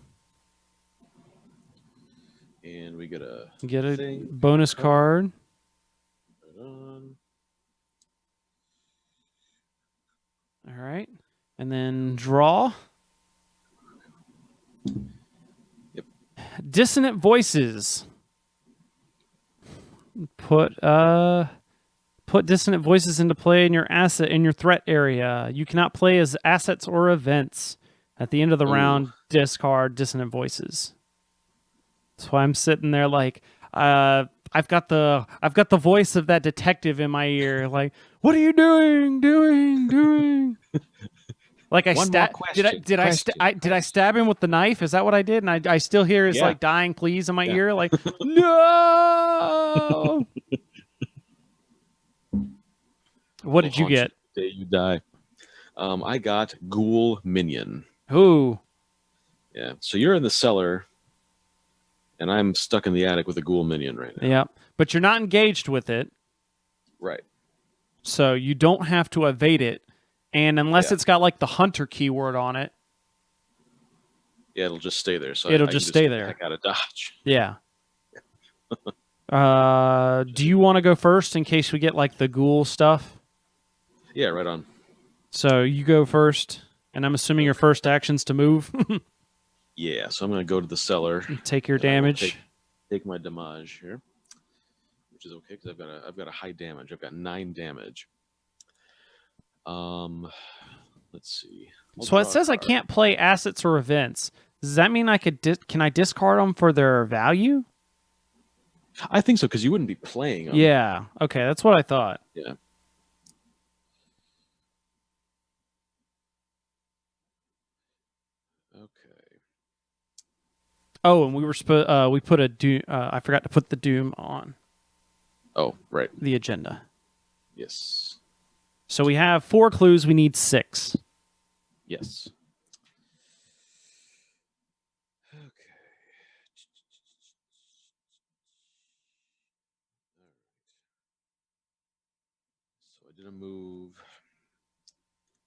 And we get a bonus card. Right on. All right. And then draw. Yep. Dissonant voices. Put dissonant voices into play in your threat area. You cannot play as assets or events. At the end of the round, discard dissonant voices. That's why I'm sitting there like I've got the voice of that detective in my ear. Like, what are you doing? Like I stabbed. Did I stab him with the knife? Is that what I did? And I still hear his like dying pleas in my ear. Like, no. What did you get? The day you die. I got Ghoul Minion. Ooh. Yeah. So you're in the cellar, and I'm stuck in the attic with a Ghoul Minion right now. Yeah, but you're not engaged with it. Right. So you don't have to evade it. And unless it's got like the hunter keyword on it. Yeah, it'll just stay there. So it'll just stay there. I gotta dodge. Yeah. Do you want to go first in case we get like the ghoul stuff? Yeah, right on. So you go first, and I'm assuming your first action's to move. Yeah, so I'm gonna go to the cellar. Take your damage. Take my damage here, which is okay because I've got a high damage. I've got 9 damage. Let's see. So it says I can't play assets or events. Does that mean I could? Can I discard them for their value? I think so because you wouldn't be playing them. Yeah. Okay, that's what I thought. Yeah. Okay. Oh, and we put a doom. I forgot to put the doom on. Oh, right. The agenda. Yes. So we have 4 clues. We need 6. Yes. Okay. So I did a move.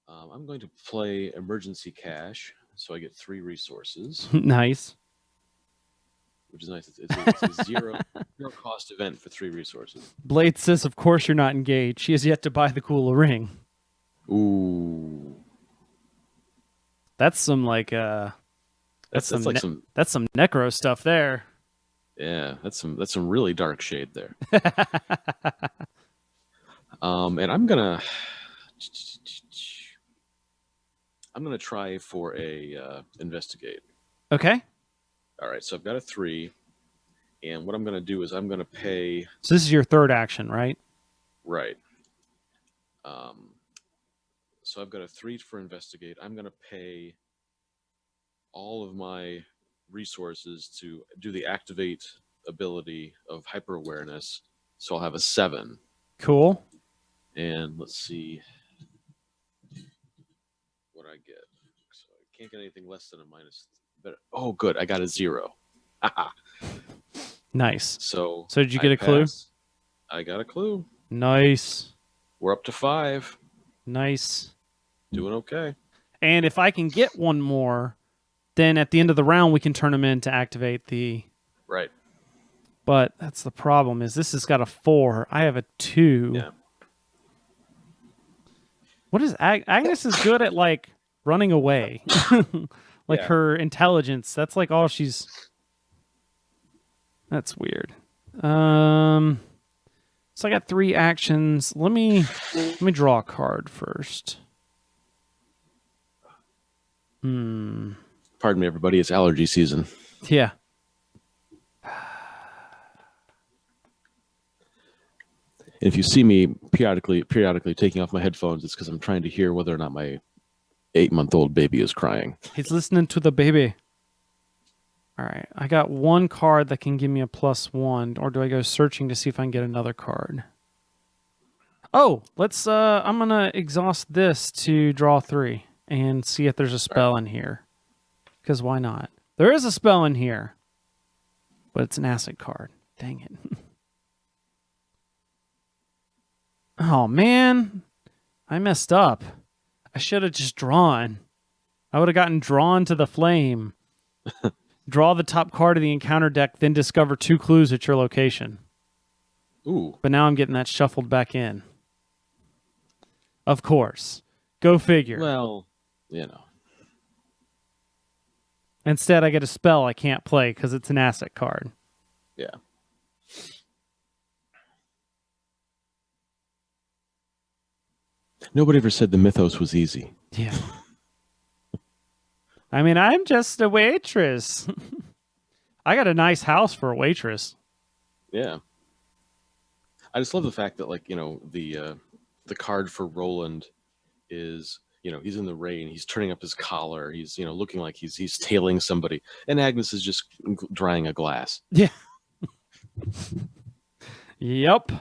I'm going to play Emergency Cash, so I get 3 resources. Nice. Which is nice. It's a zero cost event for 3 resources. Blade says, of course you're not engaged. She has yet to buy the cool ring. Ooh. That's some like that's some necro stuff there. Yeah, that's some really dark shade there. And I'm gonna try for a investigate. Okay. All right, so I've got a 3, and what I'm going to do is I'm going to pay... So this is your third action, right? Right. So I've got a 3 for investigate. I'm going to pay all of my resources to do the activate ability of hyper awareness. So I'll have a 7. Cool. And let's see what I get. So I can't get anything less than a minus. But oh, good, I got a 0. Nice. So did you get a clue? I got a clue. Nice. We're up to 5. Nice. Doing okay. And if I can get one more, then at the end of the round we can turn them in to activate the. Right. But that's the problem. Is this has got a 4? I have a 2. Yeah. What is Agnes is good at like running away, like Yeah. her intelligence. That's like all she's. That's weird. So I got 3 actions. Let me draw a card first. Pardon me, everybody. It's allergy season. Yeah. If you see me periodically taking off my headphones, it's because I'm trying to hear whether or not my 8-month-old baby is crying. He's listening to the baby. All right. I got 1 card that can give me a +1, or do I go searching to see if I can get another card? Oh, let's I'm going to exhaust this to draw 3 and see if there's a spell in here. Because why not? There is a spell in here, but it's an acid card. Dang it. Oh, man. I messed up. I should have just drawn. I would have gotten drawn to the flame. Draw the top card of the encounter deck, then discover 2 clues at your location. Ooh. But now I'm getting that shuffled back in. Of course. Go figure. Well, you know. Instead, I get a spell I can't play because it's an asset card. Yeah. Nobody ever said the mythos was easy. Yeah. I mean, I'm just a waitress. I got a nice house for a waitress. Yeah. I just love the fact that, like, you know, the card for Roland is, you know, he's in the rain, he's turning up his collar, he's, you know, looking like he's tailing somebody, and Agnes is just drying a glass. Yeah. Yep.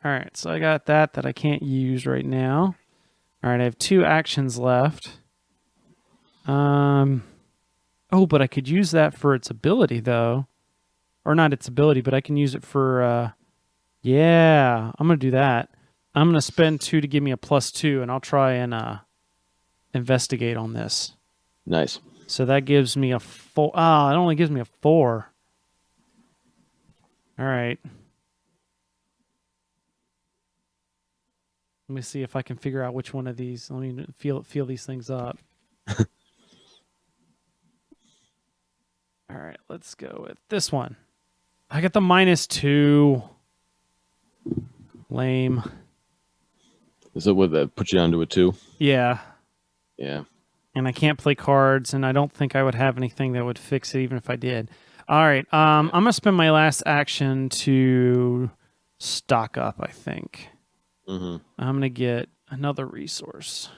All right, so I got that I can't use right now. All right, I have 2 actions left. Oh, but I could use that for its ability, though. Or not its ability, but I can use it for, yeah, I'm going to do that. I'm going to spend 2 to give me a +2, and I'll try and investigate on this. Nice. So that gives me a 4. Ah, it only gives me a 4. All right. Let me see if I can figure out which one of these. Let me feel these things up. All right, let's go with this one. I got the -2. Lame. Is it what that put you down to a 2? Yeah. Yeah. And I can't play cards, and I don't think I would have anything that would fix it even if I did. All right, I'm going to spend my last action to stock up, I think. Mm-hmm. I'm going to get another resource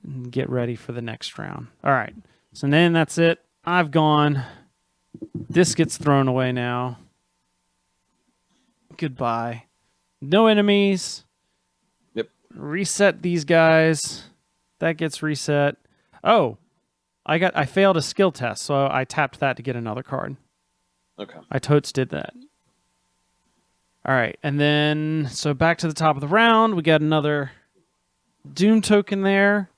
and get ready for the next round. All right, so then that's it. I've gone. This gets thrown away now. Goodbye. No enemies. Yep. Reset these guys. That gets reset. Oh, I failed a skill test, so I tapped that to get another card. Okay. I totes did that. All right, and then so back to the top of the round. We got another Doom token there.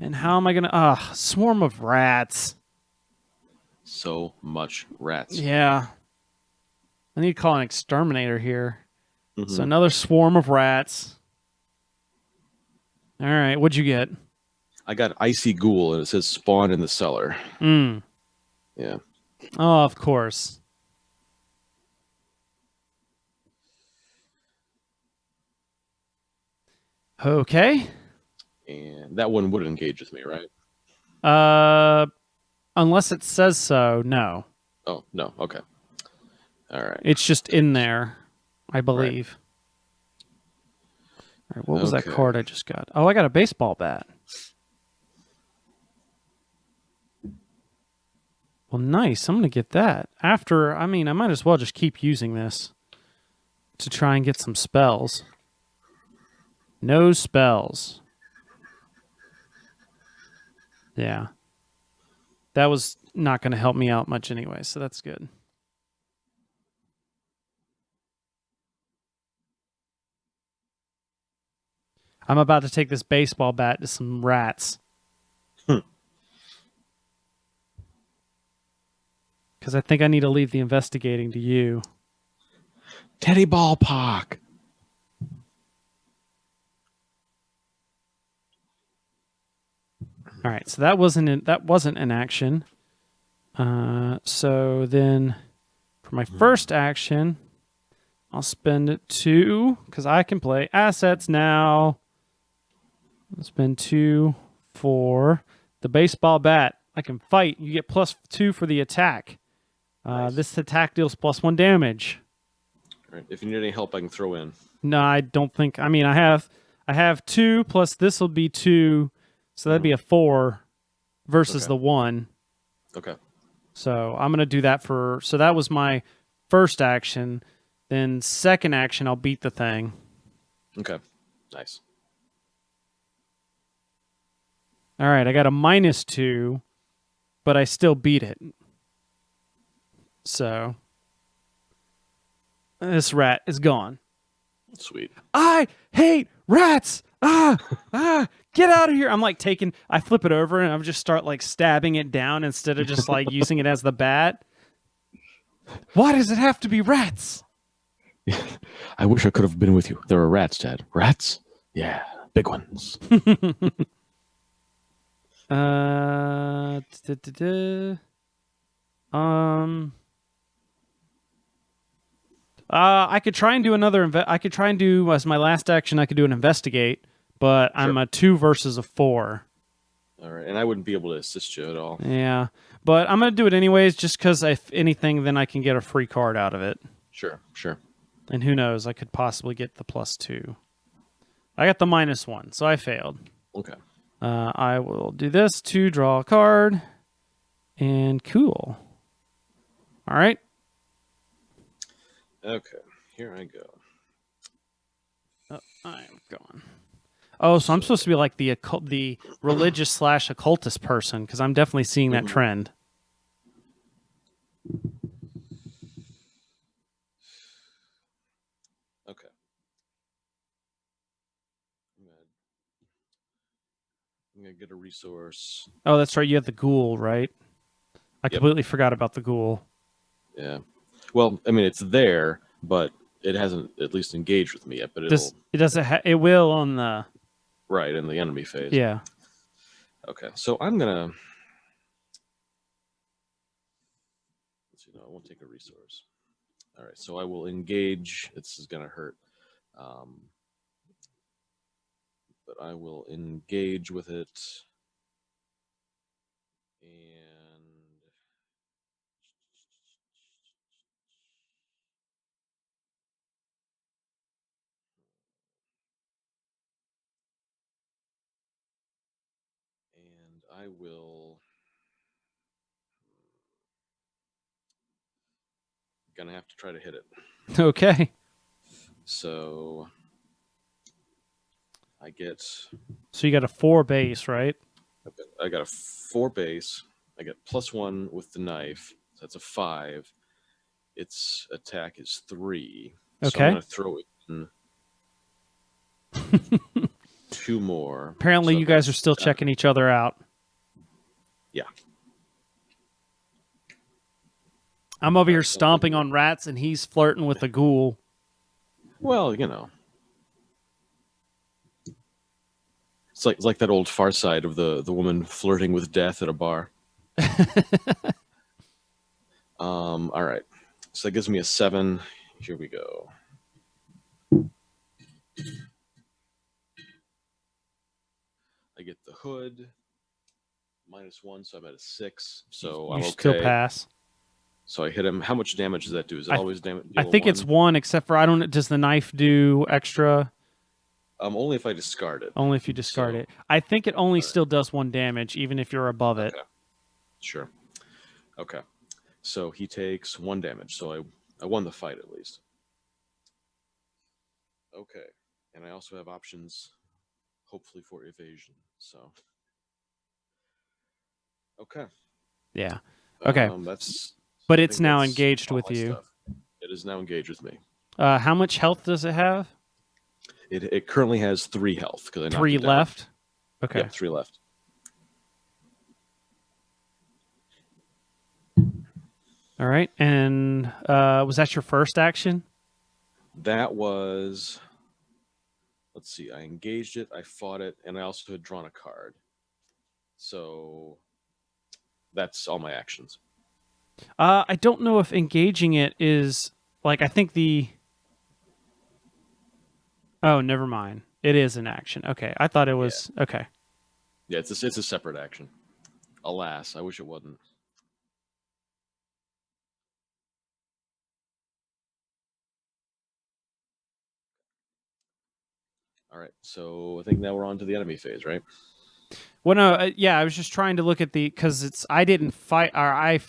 And how am I gonna? Swarm of rats. So much rats. Yeah. I need to call an exterminator here. Mm-hmm. So another swarm of rats. All right, what'd you get? I got Icy Ghoul, and it says spawn in the cellar. Yeah. Oh, of course. Okay. And that one would engage with me, right? Unless it says so, no. Oh, no. Okay. All right. It's just in there, I believe. All right, what was that Okay. card I just got? Oh, I got a baseball bat. Well, nice. I'm going to get that. After, I mean, I might as well just keep using this to try and get some spells. No spells. Yeah. That was not going to help me out much anyway, so that's good. I'm about to take this baseball bat to some rats. Hmm. Because I think I need to leave the investigating to you. Teddy Ballpark. All right, so that wasn't an action. So then, for my first action, I'll spend 2 because I can play assets now. I'll spend 2 for the baseball bat. I can fight. You get +2 for the attack. Nice. This attack deals +1 damage. All right. If you need any help, I can throw in. No, I don't think. I mean, I have 2 plus this will be 2, so that'd be a 4 versus Okay. the 1. Okay. So I'm gonna do that for. So that was my first action. Then second action, I'll beat the thing. Okay. Nice. All right, I got a -2, but I still beat it. So this rat is gone. Sweet. I hate rats. Get out of here. I'm like I flip it over and I just start like stabbing it down instead of just like using it as the bat. Why does it have to be rats? I wish I could have been with you. There were rats, Dad. Rats? Yeah, big ones. Uh, da, da, da. I could try and do I could try and do as my last action. I could do an investigate, but I'm Sure. a 2 versus a 4. All right, and I wouldn't be able to assist you at all. Yeah, but I'm gonna do it anyways, just because if anything, then I can get a free card out of it. Sure, sure. And who knows? I could possibly get the +2. I got the -1, so I failed. Okay. I will do this to draw a card, and cool. All right. Okay, here I go. Oh, I'm going. Oh, so I'm supposed to be like the religious / occultist person because I'm definitely seeing that trend. Okay. I'm gonna get a resource. Oh, that's right. You have the ghoul, right? I completely forgot about the ghoul. Yeah. Well, I mean, it's there, but it hasn't at least engaged with me yet. But It will on the right in the enemy phase. Yeah. Okay, so I'm gonna. Let's see. No, I won't take a resource. All right, so I will engage. This is gonna hurt, but I will engage with it, and I will. Gonna have to try to hit it. Okay. So I get. So you got a 4 base, right? I got a 4 base. I get +1 with the knife. So that's a 5. Its attack is 3. So Okay. I'm gonna throw it in 2 more. Apparently, So you guys are still checking each other out. Yeah. I'm over here stomping on rats, and he's flirting with a ghoul. Well, you know, it's like that old Far Side of the woman flirting with death at a bar. All right, so that gives me a 7. Here we go. I get the hood -1, so I'm at a 6. So I'm okay. Still pass. So I hit him. How much damage does that do? Is it always damage? I think it's 1, except for I don't. Does the knife do extra? Only if I discard it. Only if you discard So, it. I think it only all right. still does 1 damage, even if you're above it. Okay. Sure. Okay. So he takes 1 damage. So I won the fight at least. Okay. And I also have options, hopefully for evasion. So okay. Yeah. Okay. That's. But I it's think now that's engaged all with my you. stuff. It is now engaged with me. How much health does it have? It currently has 3 health because I knocked 3 it down. left? Okay. Yep, 3 left. All right. And was that your first action? That was. Let's see. I engaged it. I fought it, and I also had drawn a card. So that's all my actions. I don't know if engaging it is like I think the. Oh, never mind. It is an action. Okay, I thought it was okay. Yeah, it's a separate action. Alas, I wish it wasn't. All right, so I think now we're on to the enemy phase, right? Well, no, yeah, I was just trying to look at the because I didn't fight or I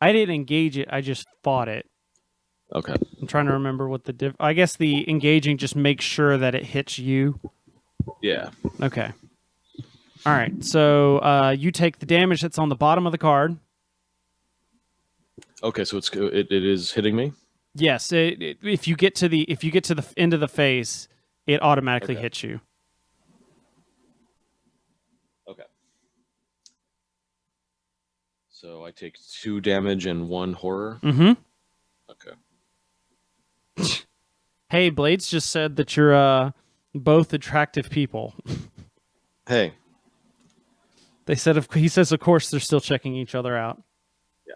didn't engage it. I just fought it. Okay. I'm trying to remember what the I guess the engaging just makes sure that it hits you. Yeah. Okay. All right. So you take the damage that's on the bottom of the card. Okay, so it is hitting me. Yes. If you get to the end of the phase, it automatically hits you. Okay. So I take 2 damage and 1 horror. Mm-hmm. Okay. Hey, Blades just said that you're both attractive people. Hey. He says, of course, they're still checking each other out. Yeah.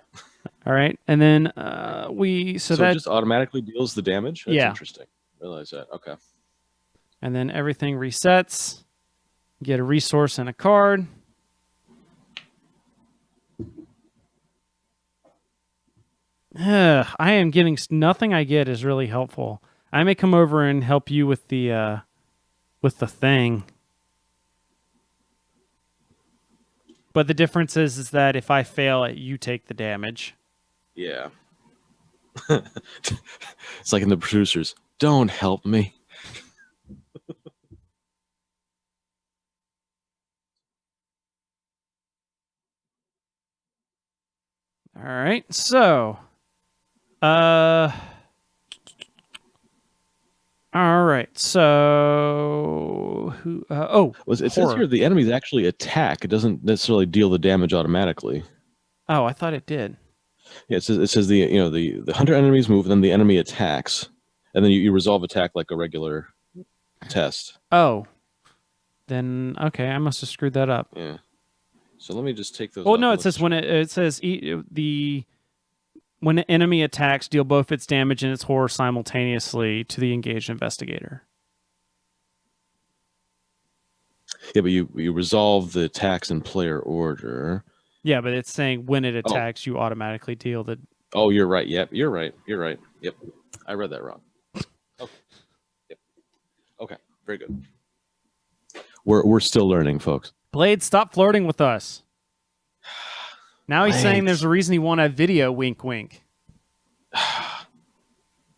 All right, and then so that it just automatically deals the damage. That's interesting. Realize that. Okay. And then everything resets. You get a resource and a card. I am getting nothing. I get is really helpful. I may come over and help you with the thing. But the difference is that if I fail it, you take the damage. Yeah. It's like in The Producers. Don't help me. All right. So, all right. So, who? It says here the enemies actually attack. It doesn't necessarily deal the damage automatically. Oh, I thought it did. Yeah, it says the hunter enemies move, then the enemy attacks, and then you resolve attack like a regular test. Oh, then okay, I must have screwed that up. Yeah. So let me just take those. Oh no, it says when when an enemy attacks, deal both its damage and its horror simultaneously to the engaged investigator. Yeah, but you resolve the attacks in player order. Yeah, but it's saying when it attacks, you automatically deal the. Oh, you're right. Yep, you're right. You're right. Yep, I read that wrong. Okay. Yep. Okay. Very good. We're still learning, folks. Blade, stop flirting with us. Now he's saying there's a reason he won a video. Wink, wink.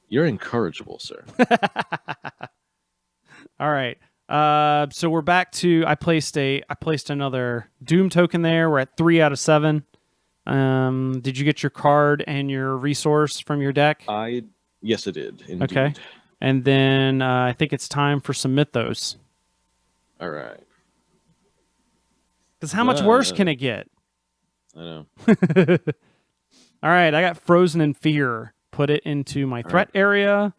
You're incorrigible, sir. All right. So we're back to I placed another Doom token there. We're at 3 out of 7. Did you get your card and your resource from your deck? Yes, I did. Indeed. Okay. And then I think it's time for some mythos. All right. Because how much worse can it get? I know. All right, I got Frozen in Fear. Put it into my threat area.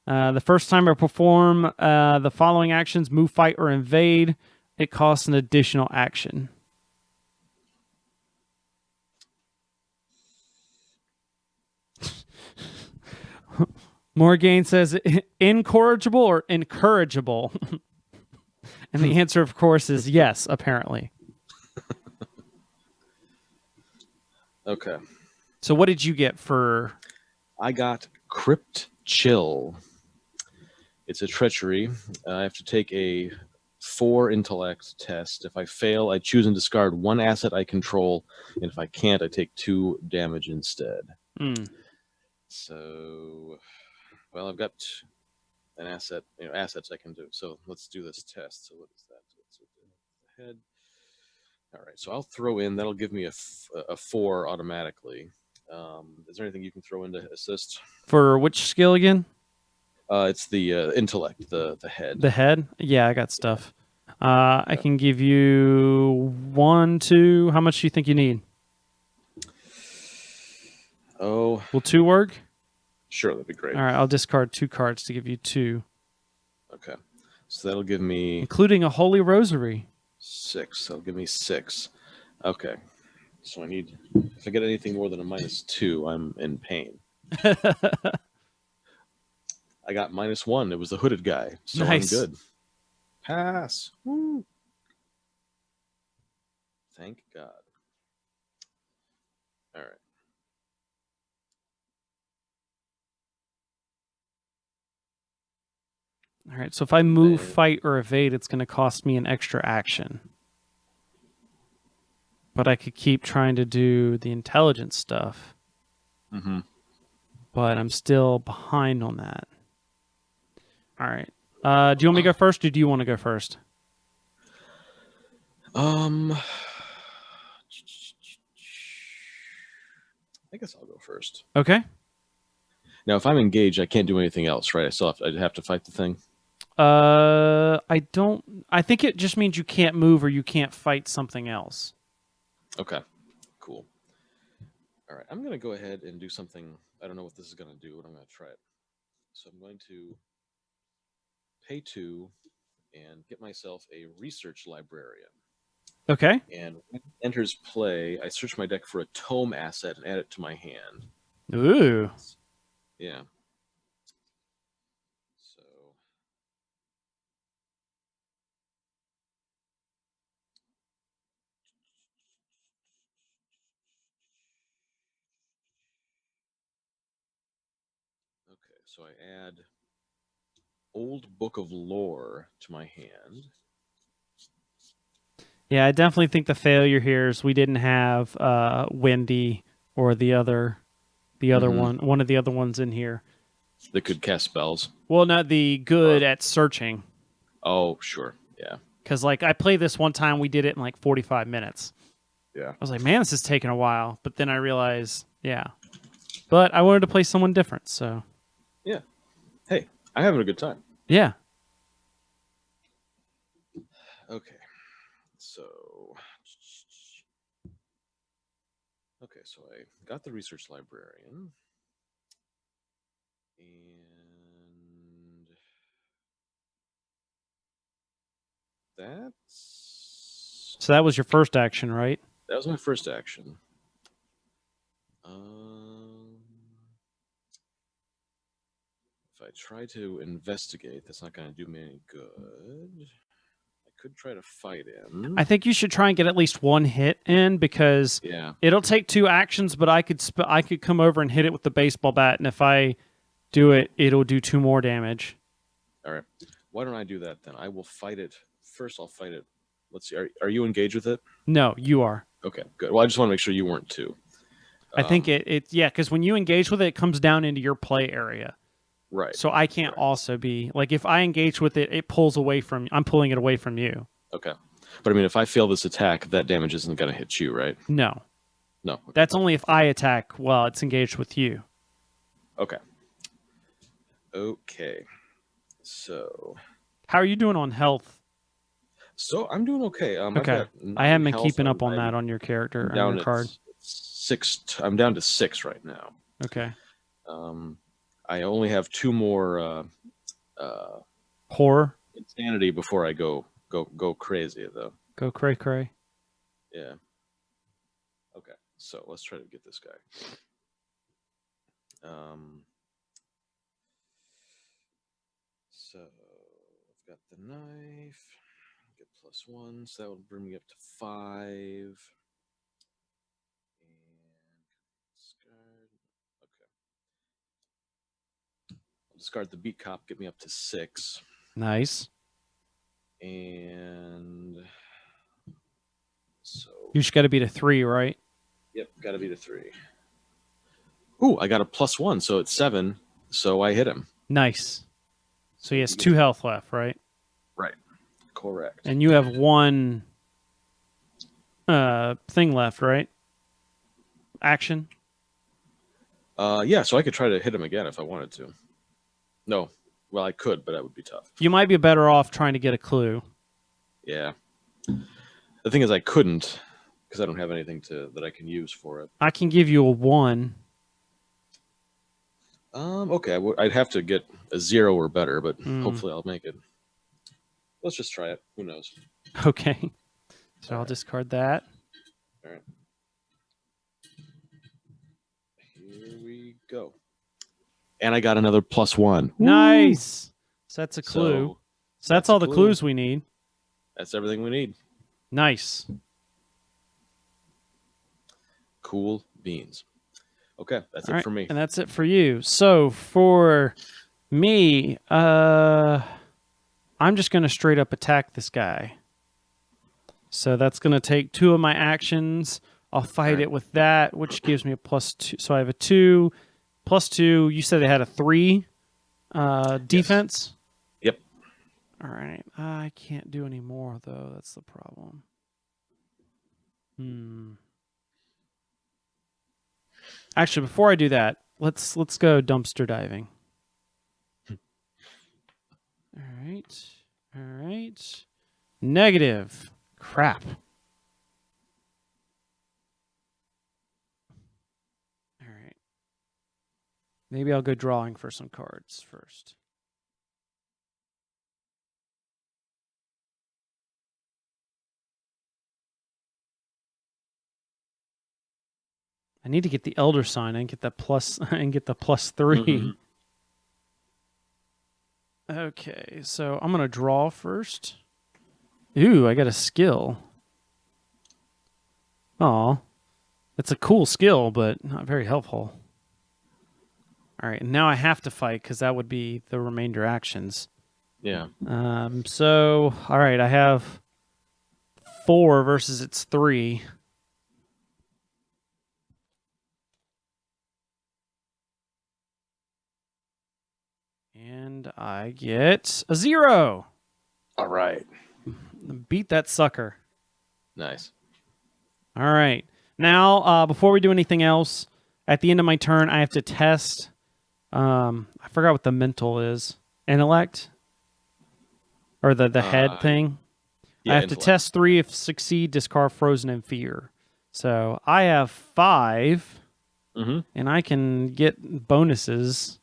The first time I perform the following actions, move, fight, or invade, it costs an additional action. Morgaine says, incorrigible or incorrigible? And the answer, of course, is yes, apparently. Okay. So what did you get for... I got Crypt Chill. It's a treachery. I have to take a 4 intellect test. If I fail, I choose and discard 1 asset I control, and if I can't, I take 2 damage instead. So, well, I've got an asset, assets I can do. So let's do this test. So what is that? So the head. All right. So I'll throw in. That'll give me a 4 automatically. Is there anything you can throw in to assist? For which skill again? It's the intellect, the head. The head? Yeah, I got stuff. I can give you 1, 2. How much do you think you need? Oh, Will 2 work? sure, that'd be great. All right, I'll discard 2 cards to give you 2. Okay, so that'll give me including a holy rosary. 6. That'll give me 6. Okay, so I need. If I get anything more than a -2, I'm in pain. I got -1. It was the hooded guy, so Nice. I'm good. Pass. Woo. Thank God. All right. All right, so if I move, fight, or evade, it's going to cost me an extra action. But I could keep trying to do the intelligence stuff. Mm-hmm. But I'm still behind on that. All right. Do you want me to go first, or do you want to go first? I guess I'll go first. Okay. Now, if I'm engaged, I can't do anything else, right? I'd have to fight the thing. I don't. I think it just means you can't move or you can't fight something else. Okay. Cool. All right. I'm going to go ahead and do something. I don't know what this is going to do, but I'm going to try it. So I'm going to pay 2 and get myself a research librarian. Okay. And when it enters play, I search my deck for a tome asset and add it to my hand. Ooh. Yeah. So. Okay, so I add Old Book of Lore to my hand. Yeah, I definitely think the failure here is we didn't have Wendy or the other one of the other ones in here that could cast spells. Well, not the good at searching. Oh, sure, yeah. Because like I played this one time, we did it in like 45 minutes. Yeah, I was like, man, this is taking a while. But then I realized, yeah. But I wanted to play someone different, so yeah. Hey, I'm having a good time. Yeah. Okay. So I got the research librarian. And that's So that was your first action, right? That was my first action. If I try to investigate, that's not going to do me any good. I could try to fight him. I think you should try and get at least 1 hit in because it'll take 2 actions, but I could come over and hit it with the baseball bat, and if I do it, it'll do 2 more damage. All right. Why don't I do that then? I will fight it. First, I'll fight it. Let's see. Are you engaged with it? No, you are. Okay, good. Well, I just want to make sure you weren't too. I think because when you engage with it, it comes down into your play area. Right. So I can't also be like if I engage with it, it pulls away from. I'm pulling it away from you. Okay, but I mean, if I fail this attack, that damage isn't going to hit you, right? No. No. Okay. That's only if I attack while it's engaged with you. Okay. Okay. So. How are you doing on health? So I'm doing okay. Okay. I haven't been keeping up on that on your character, on your card. 6. I'm down to 6 right now. Okay. I only have 2 more horror insanity before I go crazy though. Go cray cray. Yeah. Okay. So let's try to get this guy. So I've got the knife. Get +1, so that will bring me up to 5. discard the beat cop, get me up to 6. Nice. And so, You just got to beat a 3, right? yep, got to beat a 3. Ooh, I got a +1, so it's 7. So I hit him. Nice. So he has 2 health left, right? Right. Correct. And you have 1 thing left, right? Action. Yeah, so I could try to hit him again if I wanted to. No. Well, I could, but that would be tough. You might be better off trying to get a clue. Yeah. The thing is, I couldn't because I don't have anything that I can use for it. I can give you a 1. Okay, I'd have to get a 0 or better, but hopefully I'll make it. Let's just try it. Who knows? Okay. So I'll discard that. All right. Here we go. And I got another +1. Nice. So that's a clue. So that's all the clues we need. That's everything we need. Nice. Cool beans. Okay, that's All it right, for me. and that's it for you. So for me, I'm just going to straight up attack this guy. So that's going to take 2 of my actions. I'll fight it with that, which gives me a +2. So I have a 2, +2. You said they had a 3 defense? Yes. Yep. All right. I can't do any more, though. That's the problem. Actually, before I do that, let's go dumpster diving. All right. Negative. Crap. All right. Maybe I'll go drawing for some cards first. I need to get the elder sign and get that plus and get the +3. Okay, so I'm gonna draw first. Ooh, I got a skill. Aw. It's a cool skill, but not very helpful. Alright, now I have to fight because that would be the remainder actions. Yeah. So alright, I have 4 versus its 3. And I get a 0. All right. Beat that sucker. Nice. All right. Now, before we do anything else, at the end of my turn, I have to test. I forgot what the mental is. Intellect? Or the head thing? Yeah, I have to test 3. If succeed, discard Frozen in Fear. So I have 5. And I can get bonuses.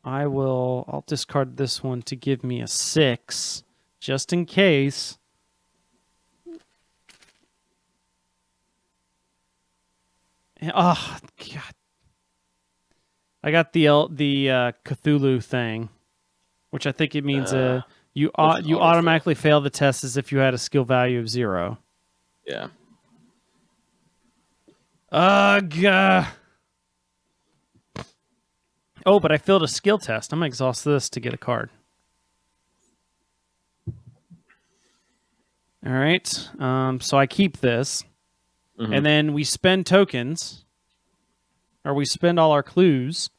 I'll discard this one to give me a 6, just in case. Oh God! I got the Cthulhu thing, which I think it means you automatically fail the test as if you had a skill value of 0. Yeah. God. Oh, but I failed a skill test. I'm going to exhaust this to get a card. All right. So I keep this. And then we spend tokens. Or we spend all our clues.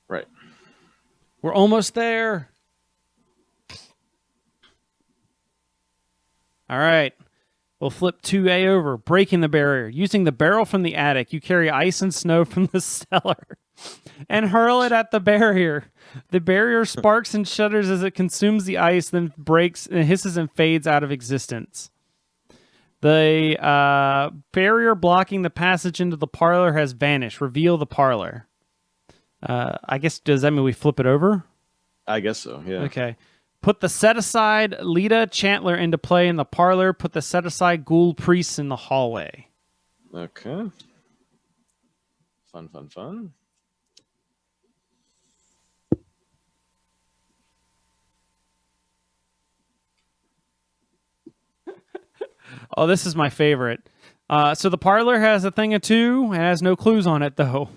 Right. We're almost there. All right. We'll flip 2A over, breaking the barrier. Using the barrel from the attic, you carry ice and snow from the cellar and hurl it at the barrier. The barrier sparks and shudders as it consumes the ice, then breaks and hisses and fades out of existence. The barrier blocking the passage into the parlor has vanished. Reveal the parlor. I guess, does that mean we flip it over? I guess so, yeah. Okay. Put the set-aside Lita Chantler into play in the parlor. Put the set-aside Ghoul Priests in the hallway. Okay. Fun. Oh, this is my favorite. So the parlor has a thing of 2. It has no clues on it, though.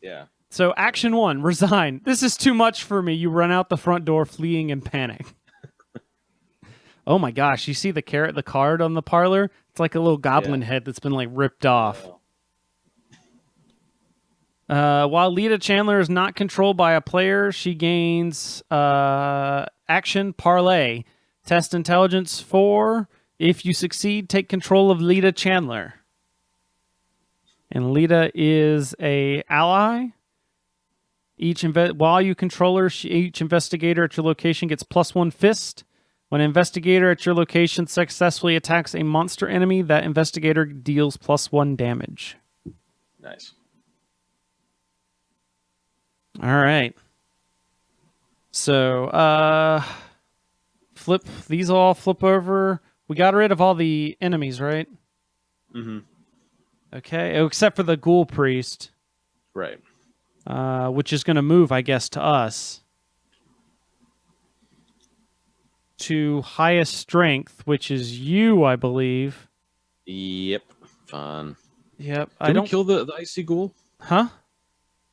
Yeah. So action 1, resign. This is too much for me. You run out the front door, fleeing in panic. Oh my gosh! You see the card on the parlor? It's like a little goblin head that's been like ripped off. While Lita Chandler is not controlled by a player, she gains action parlay. Test intelligence 4. If you succeed, take control of Lita Chandler. And Lita is a ally. While you control her, each investigator at your location gets +1 fist. When an investigator at your location successfully attacks a monster enemy, that investigator deals +1 damage. Nice. All right. So, these all flip over. We got rid of all the enemies, right? Mm-hmm. Okay, except for the ghoul priest. Right. Which is going to move, I guess, to us. To highest strength, which is you, I believe. Yep. Fun. Yep. Did we kill the icy ghoul? Huh?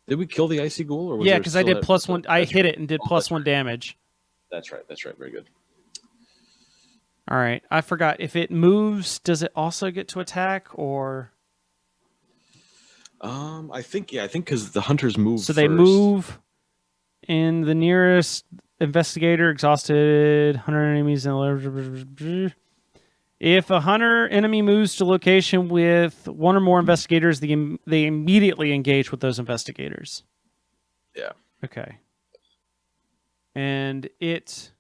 Did we kill the icy ghoul? Or was yeah, because I did +1. I hit it and did +1 damage. That's right. That's right. Very good. All right. I forgot. If it moves, does it also get to attack or? I think because the hunters move. So they move in the nearest investigator, exhausted, hunter enemies. If a hunter enemy moves to location with one or more investigators, they immediately engage with those investigators. Yeah. Okay. And it...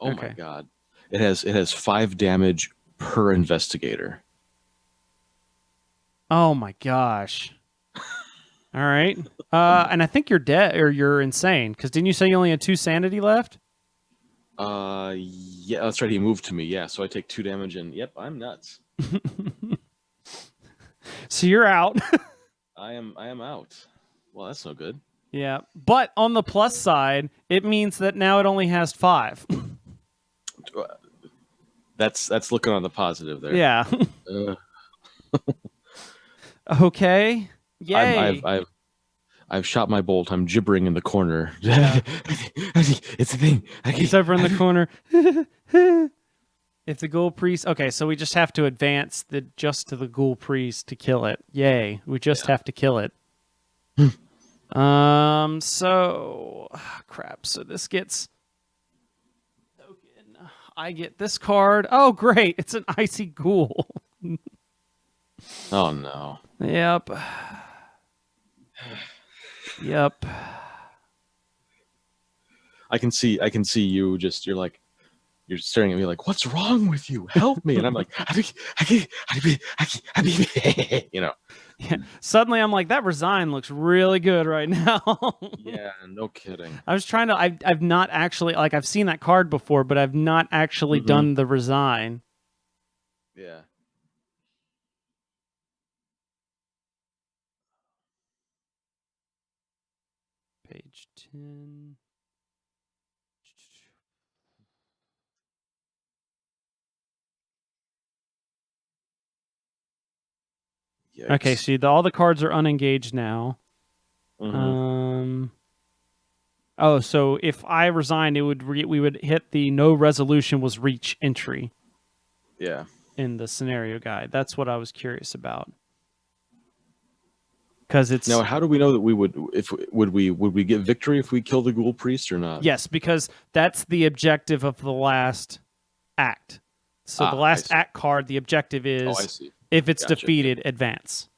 Oh my god. It has 5 damage per investigator. Oh my gosh. All right. And I think you're dead or you're insane because didn't you say you only had 2 sanity left? Yeah, that's right. He moved to me. Yeah, so I take 2 damage and yep, I'm nuts. So you're out. I am out. Well, that's no good. Yeah. But on the plus side, it means that now it only has 5. That's looking on the positive there. Yeah. Okay. Yay. I've shot my bolt. I'm gibbering in the corner. Yeah. It's a thing. He's over in the corner. If the ghoul priest... Okay, so we just have to advance just to the ghoul priest to kill it. Yay. We just have to kill it. So... crap. So this gets... token. I get this card. Oh, great. It's an icy ghoul. Oh, no. Yep. Yep. I can see you just, you're staring at me like, what's wrong with you? Help me. And I'm like, you know. Yeah. Suddenly I'm like, that resign looks really good right now. Yeah, no kidding. I was trying to, I've not actually, like I've seen that card before, but I've not actually done the resign. Yeah. Page 10. Yikes. Okay, see, all the cards are unengaged now. Oh, so if I resigned, we would hit the no resolution was reach entry. Yeah. In the scenario guide. That's what I was curious about. Because it's now, how do we know that we would we get victory if we kill the ghoul priest or not? Yes, because that's the objective of the last act. So the last act card, the objective is if it's defeated, advance.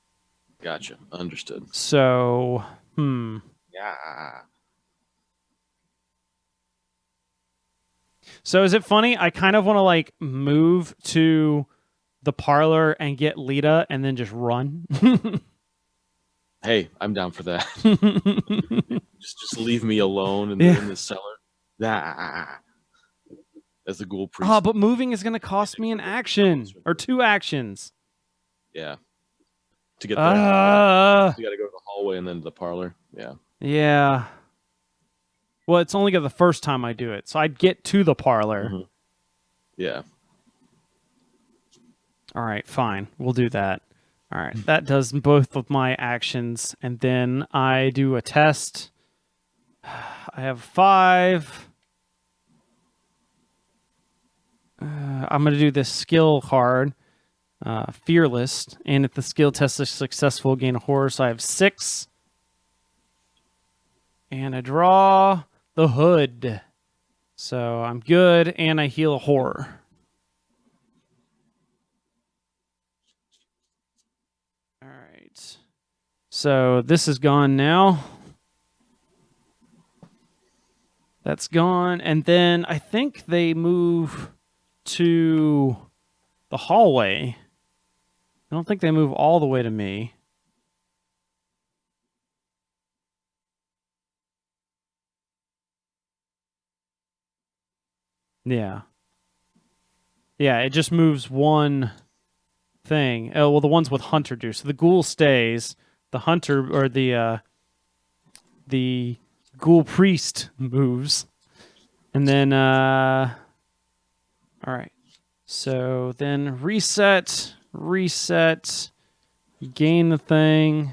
Gotcha. Understood. So, Yeah. So is it funny? I kind of want to like move to the parlor and get Lita and then just run. Hey, I'm down for that. just leave me alone in the cellar. As the ghoul priest. Oh, but moving is going to cost me an action or 2 actions. Yeah. To get there, you got to go to the hallway and then to the parlor. Yeah. Yeah. Well, it's only the first time I do it, so I'd get to the parlor. Yeah. All right, fine. We'll do that. All right, that does both of my actions, and then I do a test. I have 5. I'm going to do this skill card, Fearless, and if the skill test is successful, gain a horror. So I have 6. And I draw the hood. So I'm good, and I heal a horror. All right. So this is gone now. That's gone. And then I think they move to the hallway. I don't think they move all the way to me. Yeah. Yeah, it just moves one thing. Oh, well, the ones with Hunter do. So the ghoul stays. The Hunter, or the ghoul priest moves. And then, all right. So then reset, gain the thing,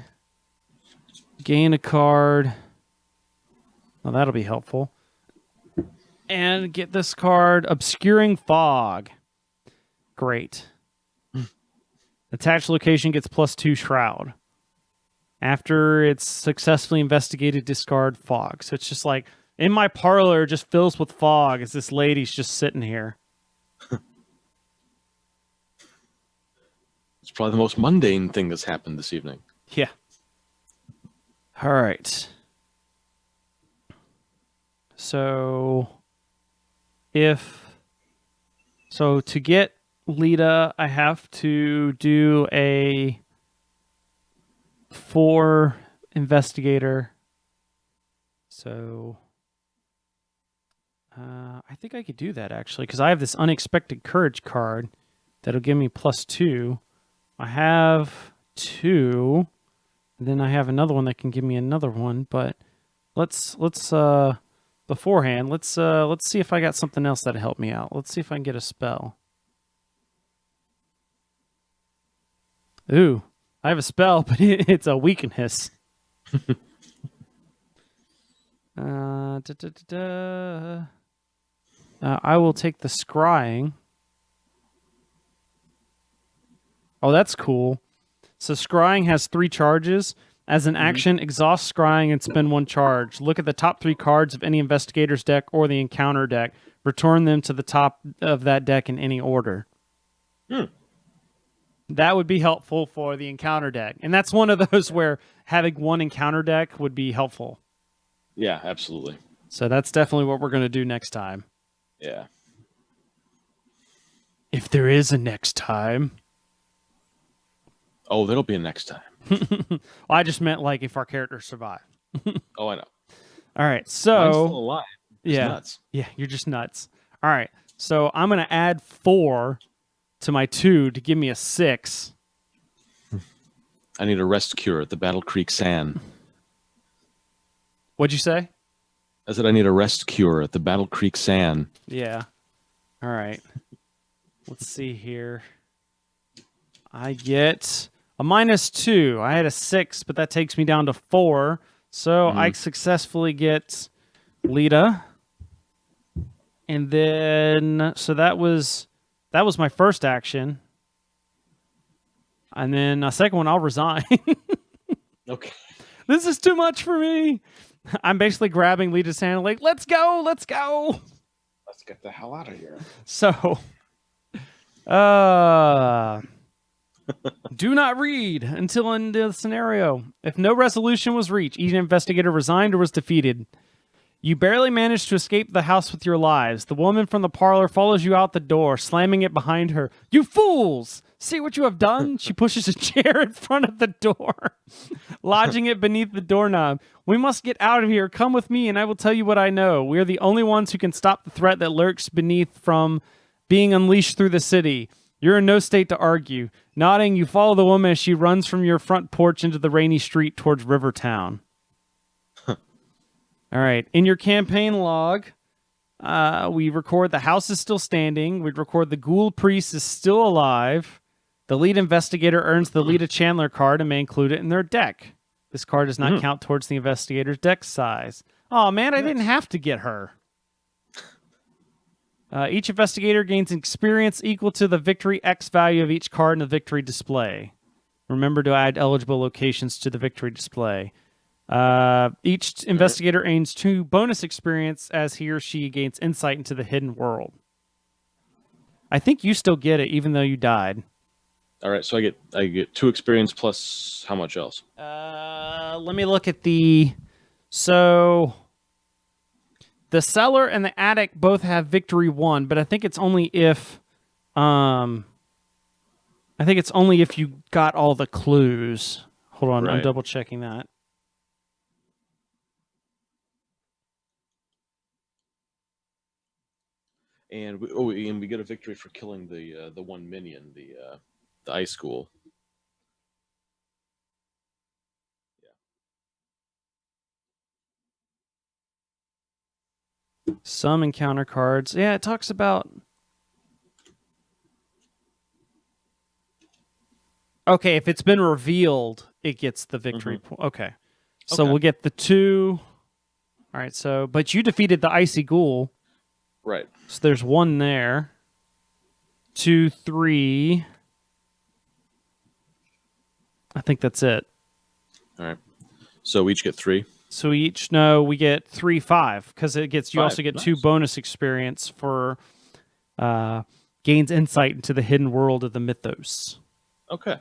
gain a card. Well, that'll be helpful. And get this card, Obscuring Fog. Great. Attached location gets +2 Shroud. After it's successfully investigated, discard fog. So it's just like, in my parlor just fills with fog as this lady's just sitting here. It's probably the most mundane thing that's happened this evening. Yeah. All right. So to get Lita, I have to do a 4 investigator. So I think I could do that actually, because I have this unexpected courage card that'll give me +2. I have 2, and then I have another one that can give me another one. But let's beforehand, let's see if I got something else that'll help me out. Let's see if I can get a spell. Ooh, I have a spell, but it's a weakness. I will take the scrying. Oh, that's cool. So scrying has 3 charges. As an action, exhaust scrying and spend 1 charge. Look at the top 3 cards of any investigator's deck or the encounter deck. Return them to the top of that deck in any order. That would be helpful for the encounter deck. And that's one of those where having 1 encounter deck would be helpful. Yeah, absolutely. So that's definitely what we're going to do next time. Yeah. If there is a next time. Oh, there'll be a next time. I just meant like if our characters survive. Oh, I know. All right, so I'm still alive. It's nuts. Yeah, you're just nuts. All right, so I'm going to add 4 to my 2 to give me a 6. I need a rest cure at the Battle Creek Sand. What'd you say? I said I need a rest cure at the Battle Creek Sand. Yeah. All right. Let's see here. I get a -2. I had a 6, but that takes me down to 4. So I successfully get Lita. And then, so that was my first action. And then a second one, I'll resign. Okay. This is too much for me. I'm basically grabbing Lita's hand like, let's go. Let's get the hell out of here. So, do not read until in the scenario. If no resolution was reached, each investigator resigned or was defeated. You barely managed to escape the house with your lives. The woman from the parlor follows you out the door, slamming it behind her. You fools! See what you have done? She pushes a chair in front of the door, lodging it beneath the doorknob. We must get out of here. Come with me and I will tell you what I know. We are the only ones who can stop the threat that lurks beneath from being unleashed through the city. You're in no state to argue. Nodding, you follow the woman as she runs from your front porch into the rainy street towards Rivertown. All right. In your campaign log, we record the house is still standing. We record the ghoul priest is still alive. The lead investigator earns the Lita Chandler card and may include it in their deck. This card does not count towards the investigator's deck size. Oh, man, I didn't have to get her. Each investigator gains experience equal to the victory X value of each card in the victory display. Remember to add eligible locations to the victory display. Each investigator gains 2 bonus experience as he or she gains insight into the hidden world. I think you still get it, even though you died. All right, so I get 2 experience plus how much else? Let me look at the... So... The cellar and the attic both have victory 1, but I think it's only if... I think it's only if you got all the clues. Hold on, I'm double-checking that. And we get a victory for killing the one minion, the ice school. Yeah. Some encounter cards. Yeah, it talks about. Okay, if it's been revealed, it gets the victory point. Okay, so we'll get the 2. All right, so but you defeated the icy ghoul. Right. So there's 1 there. 2, 3. I think that's it. All right. So we each get 3. So we get 3, 5 because it gets. You also get 2 bonus experience for gains insight into the hidden world of the mythos. Okay.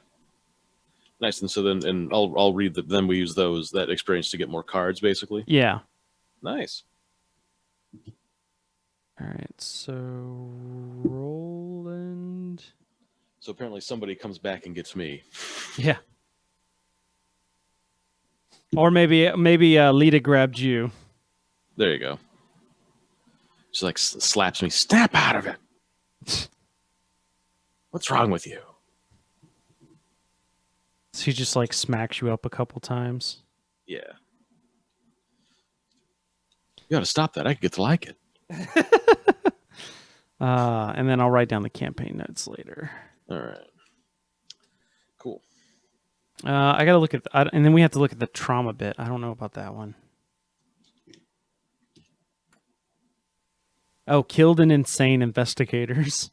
Nice. And so then, I'll read that. Then we use that experience to get more cards, basically. Yeah. Nice. All right, so Roland. So apparently somebody comes back and gets me. Yeah. Or maybe Lita grabbed you. There you go. She like slaps me. Snap out of it. What's wrong with you? She just like smacks you up a couple times. Yeah. You got to stop that. I could get to like it. And then I'll write down the campaign notes later. All right. Cool. I got to look at... and then we have to look at the trauma bit. I don't know about that one. Oh, killed and insane investigators.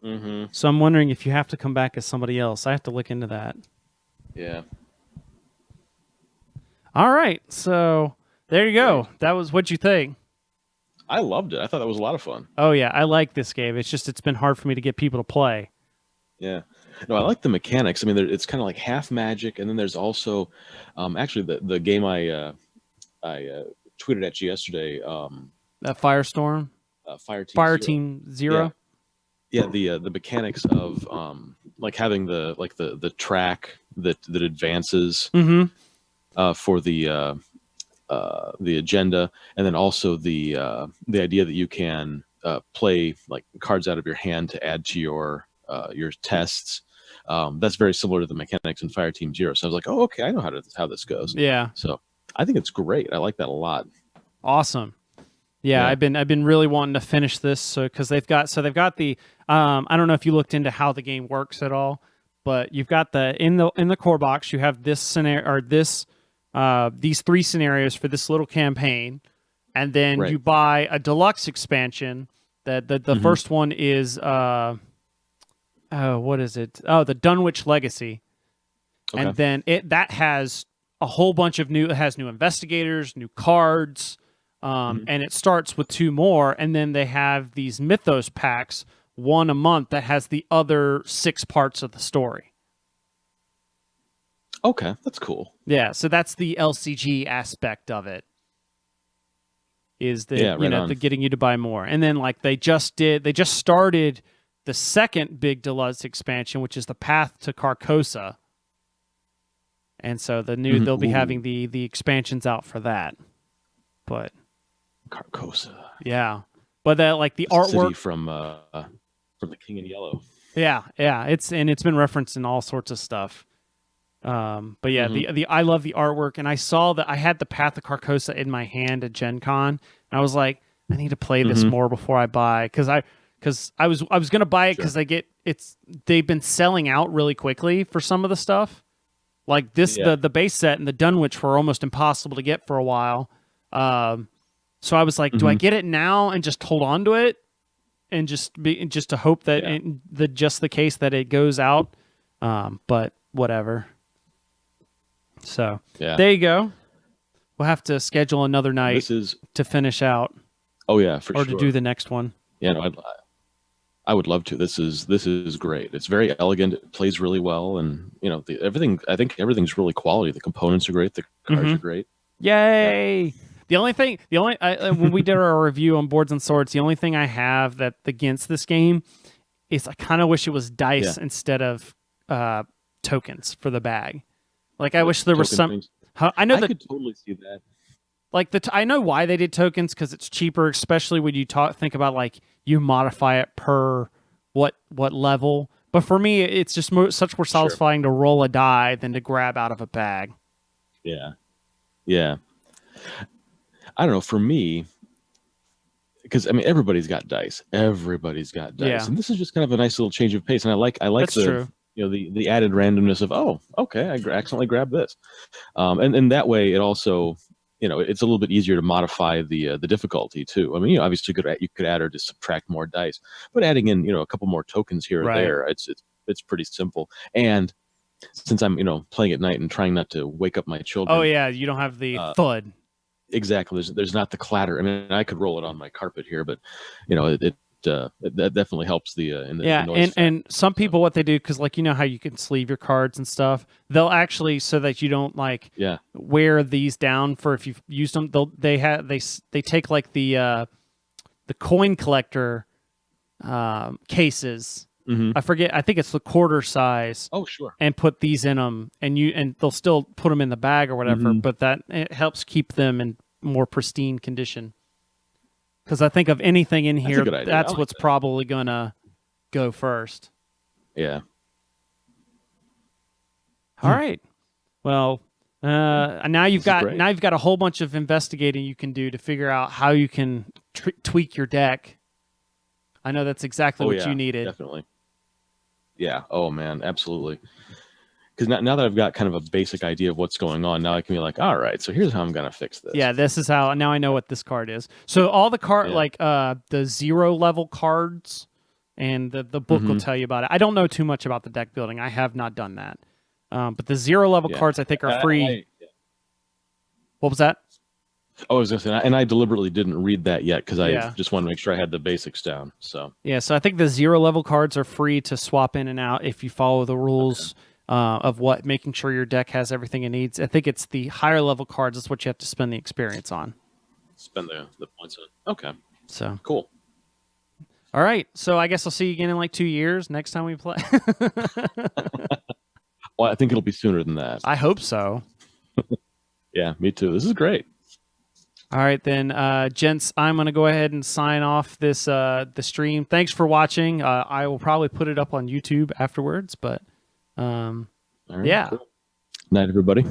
Mm-hmm. So I'm wondering if you have to come back as somebody else. I have to look into that. Yeah. All right. So there you go. That was what you think. I loved it. I thought that was a lot of fun. Oh, yeah. I like this game. It's just it's been hard for me to get people to play. Yeah. No, I like the mechanics. I mean, it's kind of like half magic, and then there's also actually the game I tweeted at you yesterday. That Firestorm? Fire Team Zero? Yeah, the mechanics of like having the track that advances for the agenda, and then also the idea that you can play like cards out of your hand to add to your tests. That's very similar to the mechanics in Fire Team Zero. So I was like, oh, okay, I know how this goes. Yeah. So I think it's great. I like that a lot. Awesome. Yeah, I've been really wanting to finish this because they've got the I don't know if you looked into how the game works at all, but you've got in the core box you have this scenario or these 3 scenarios for this little campaign, and then you buy a deluxe expansion. The first one is what is it? Oh, the Dunwich Legacy, and then that has a whole bunch of it has new investigators, new cards. And it starts with 2 more, and then they have these Mythos packs, 1 a month, that has the other 6 parts of the story. Okay, that's cool. Yeah, so that's the LCG aspect of it. Is the the getting you to buy more, and then like they just started the second big deluxe expansion, which is the Path to Carcosa, and so they'll be having the expansions out for that, but. Carcosa. Yeah, but that like the artwork city from the King in Yellow. Yeah, it's been referenced in all sorts of stuff. But yeah, the I love the artwork, and I saw that I had the Path of Carcosa in my hand at Gen Con, and I was like, I need to play this more before I buy, because because I was gonna buy it Sure. because they've been selling out really quickly for some of the stuff. Like this, Yeah. the base set and the Dunwich were almost impossible to get for a while. So I was like, do I Hmm. get it now and just hold on to it and just to hope that Yeah. in just the case that it goes out. But whatever. So Yeah. there you go. We'll have to schedule another night This is. to finish out Oh yeah, for or sure. to do the next one. Yeah, no, I would love to. This is great. It's very elegant. It plays really well, and everything. I think everything's really quality. The components are great. The cards Mhm. are great. Yeah. Yay! When we did our review on Boards and Swords, the only thing I have that against this game is I kind of wish it was dice Yeah. instead of tokens for the bag. Like I wish there was Token some. things. I know I that could totally see that. like I know why they did tokens because it's cheaper, especially when you think about like you modify it per what level. But for me, it's just such more Sure. satisfying to roll a die than to grab out of a bag. Yeah. Yeah. I don't know. For me, because I mean, everybody's got dice. Everybody's got dice, Yeah. and this is just kind of a nice little change of pace. And I like That's the true. the added randomness of, oh, okay, I accidentally grabbed this, and that way it also it's a little bit easier to modify the difficulty too. I mean, obviously you could add or just subtract more dice, but adding in a couple more tokens here or Right. there, it's pretty simple. And since I'm playing at night and trying not to wake up my children. Oh yeah, you don't have the thud. Exactly. There's not the clatter. I mean, I could roll it on my carpet here, but that definitely helps in the noise and some factor. people what they do because like how you can sleeve your cards and stuff, they'll actually so that you don't like Yeah. wear these down for if you've used them. They take like the coin collector cases. Hmm. I forget. I think it's the quarter size. Oh, sure. And put these in them, and they'll still put them in the bag or whatever. Mhm. But that it helps keep them in more pristine condition. Because I think of anything in That's a here, good idea. that's I like what's that. probably gonna go first. Yeah. All right. Well, now you've This is got great. a whole bunch of investigating you can do to figure out how you can tweak your deck. I know that's exactly Oh, what yeah, you needed. definitely. Yeah. Oh man, absolutely. Because now that I've got kind of a basic idea of what's going on, now I can be like, all right, so here's how I'm gonna fix this. Yeah, this is how now I know what this card is. So all the Yeah. like the 0 level cards and the book will Mhm. tell you about it. I don't know too much about the deck building. I have not done that. But the 0 level Yeah. cards I think are I- free. yeah. What was that? Oh, I was gonna say, and I deliberately didn't read that yet because I Yeah. just wanted to make sure I had the basics down. So Yeah, so I think the 0 level cards are free to swap in and out if you follow the rules of making sure your deck has everything it needs. I think it's the higher level cards. That's what you have to spend the experience on. spend the points on. Okay, So, cool. all right. So I guess I'll see you again in like 2 years next time we play. Well, I think it'll be sooner than that. I hope so. Yeah, me too. This is great. All right, then, gents, I'm going to go ahead and sign off this the stream. Thanks for watching. I will probably put it up on YouTube afterwards, but All right, yeah. cool. Night, everybody.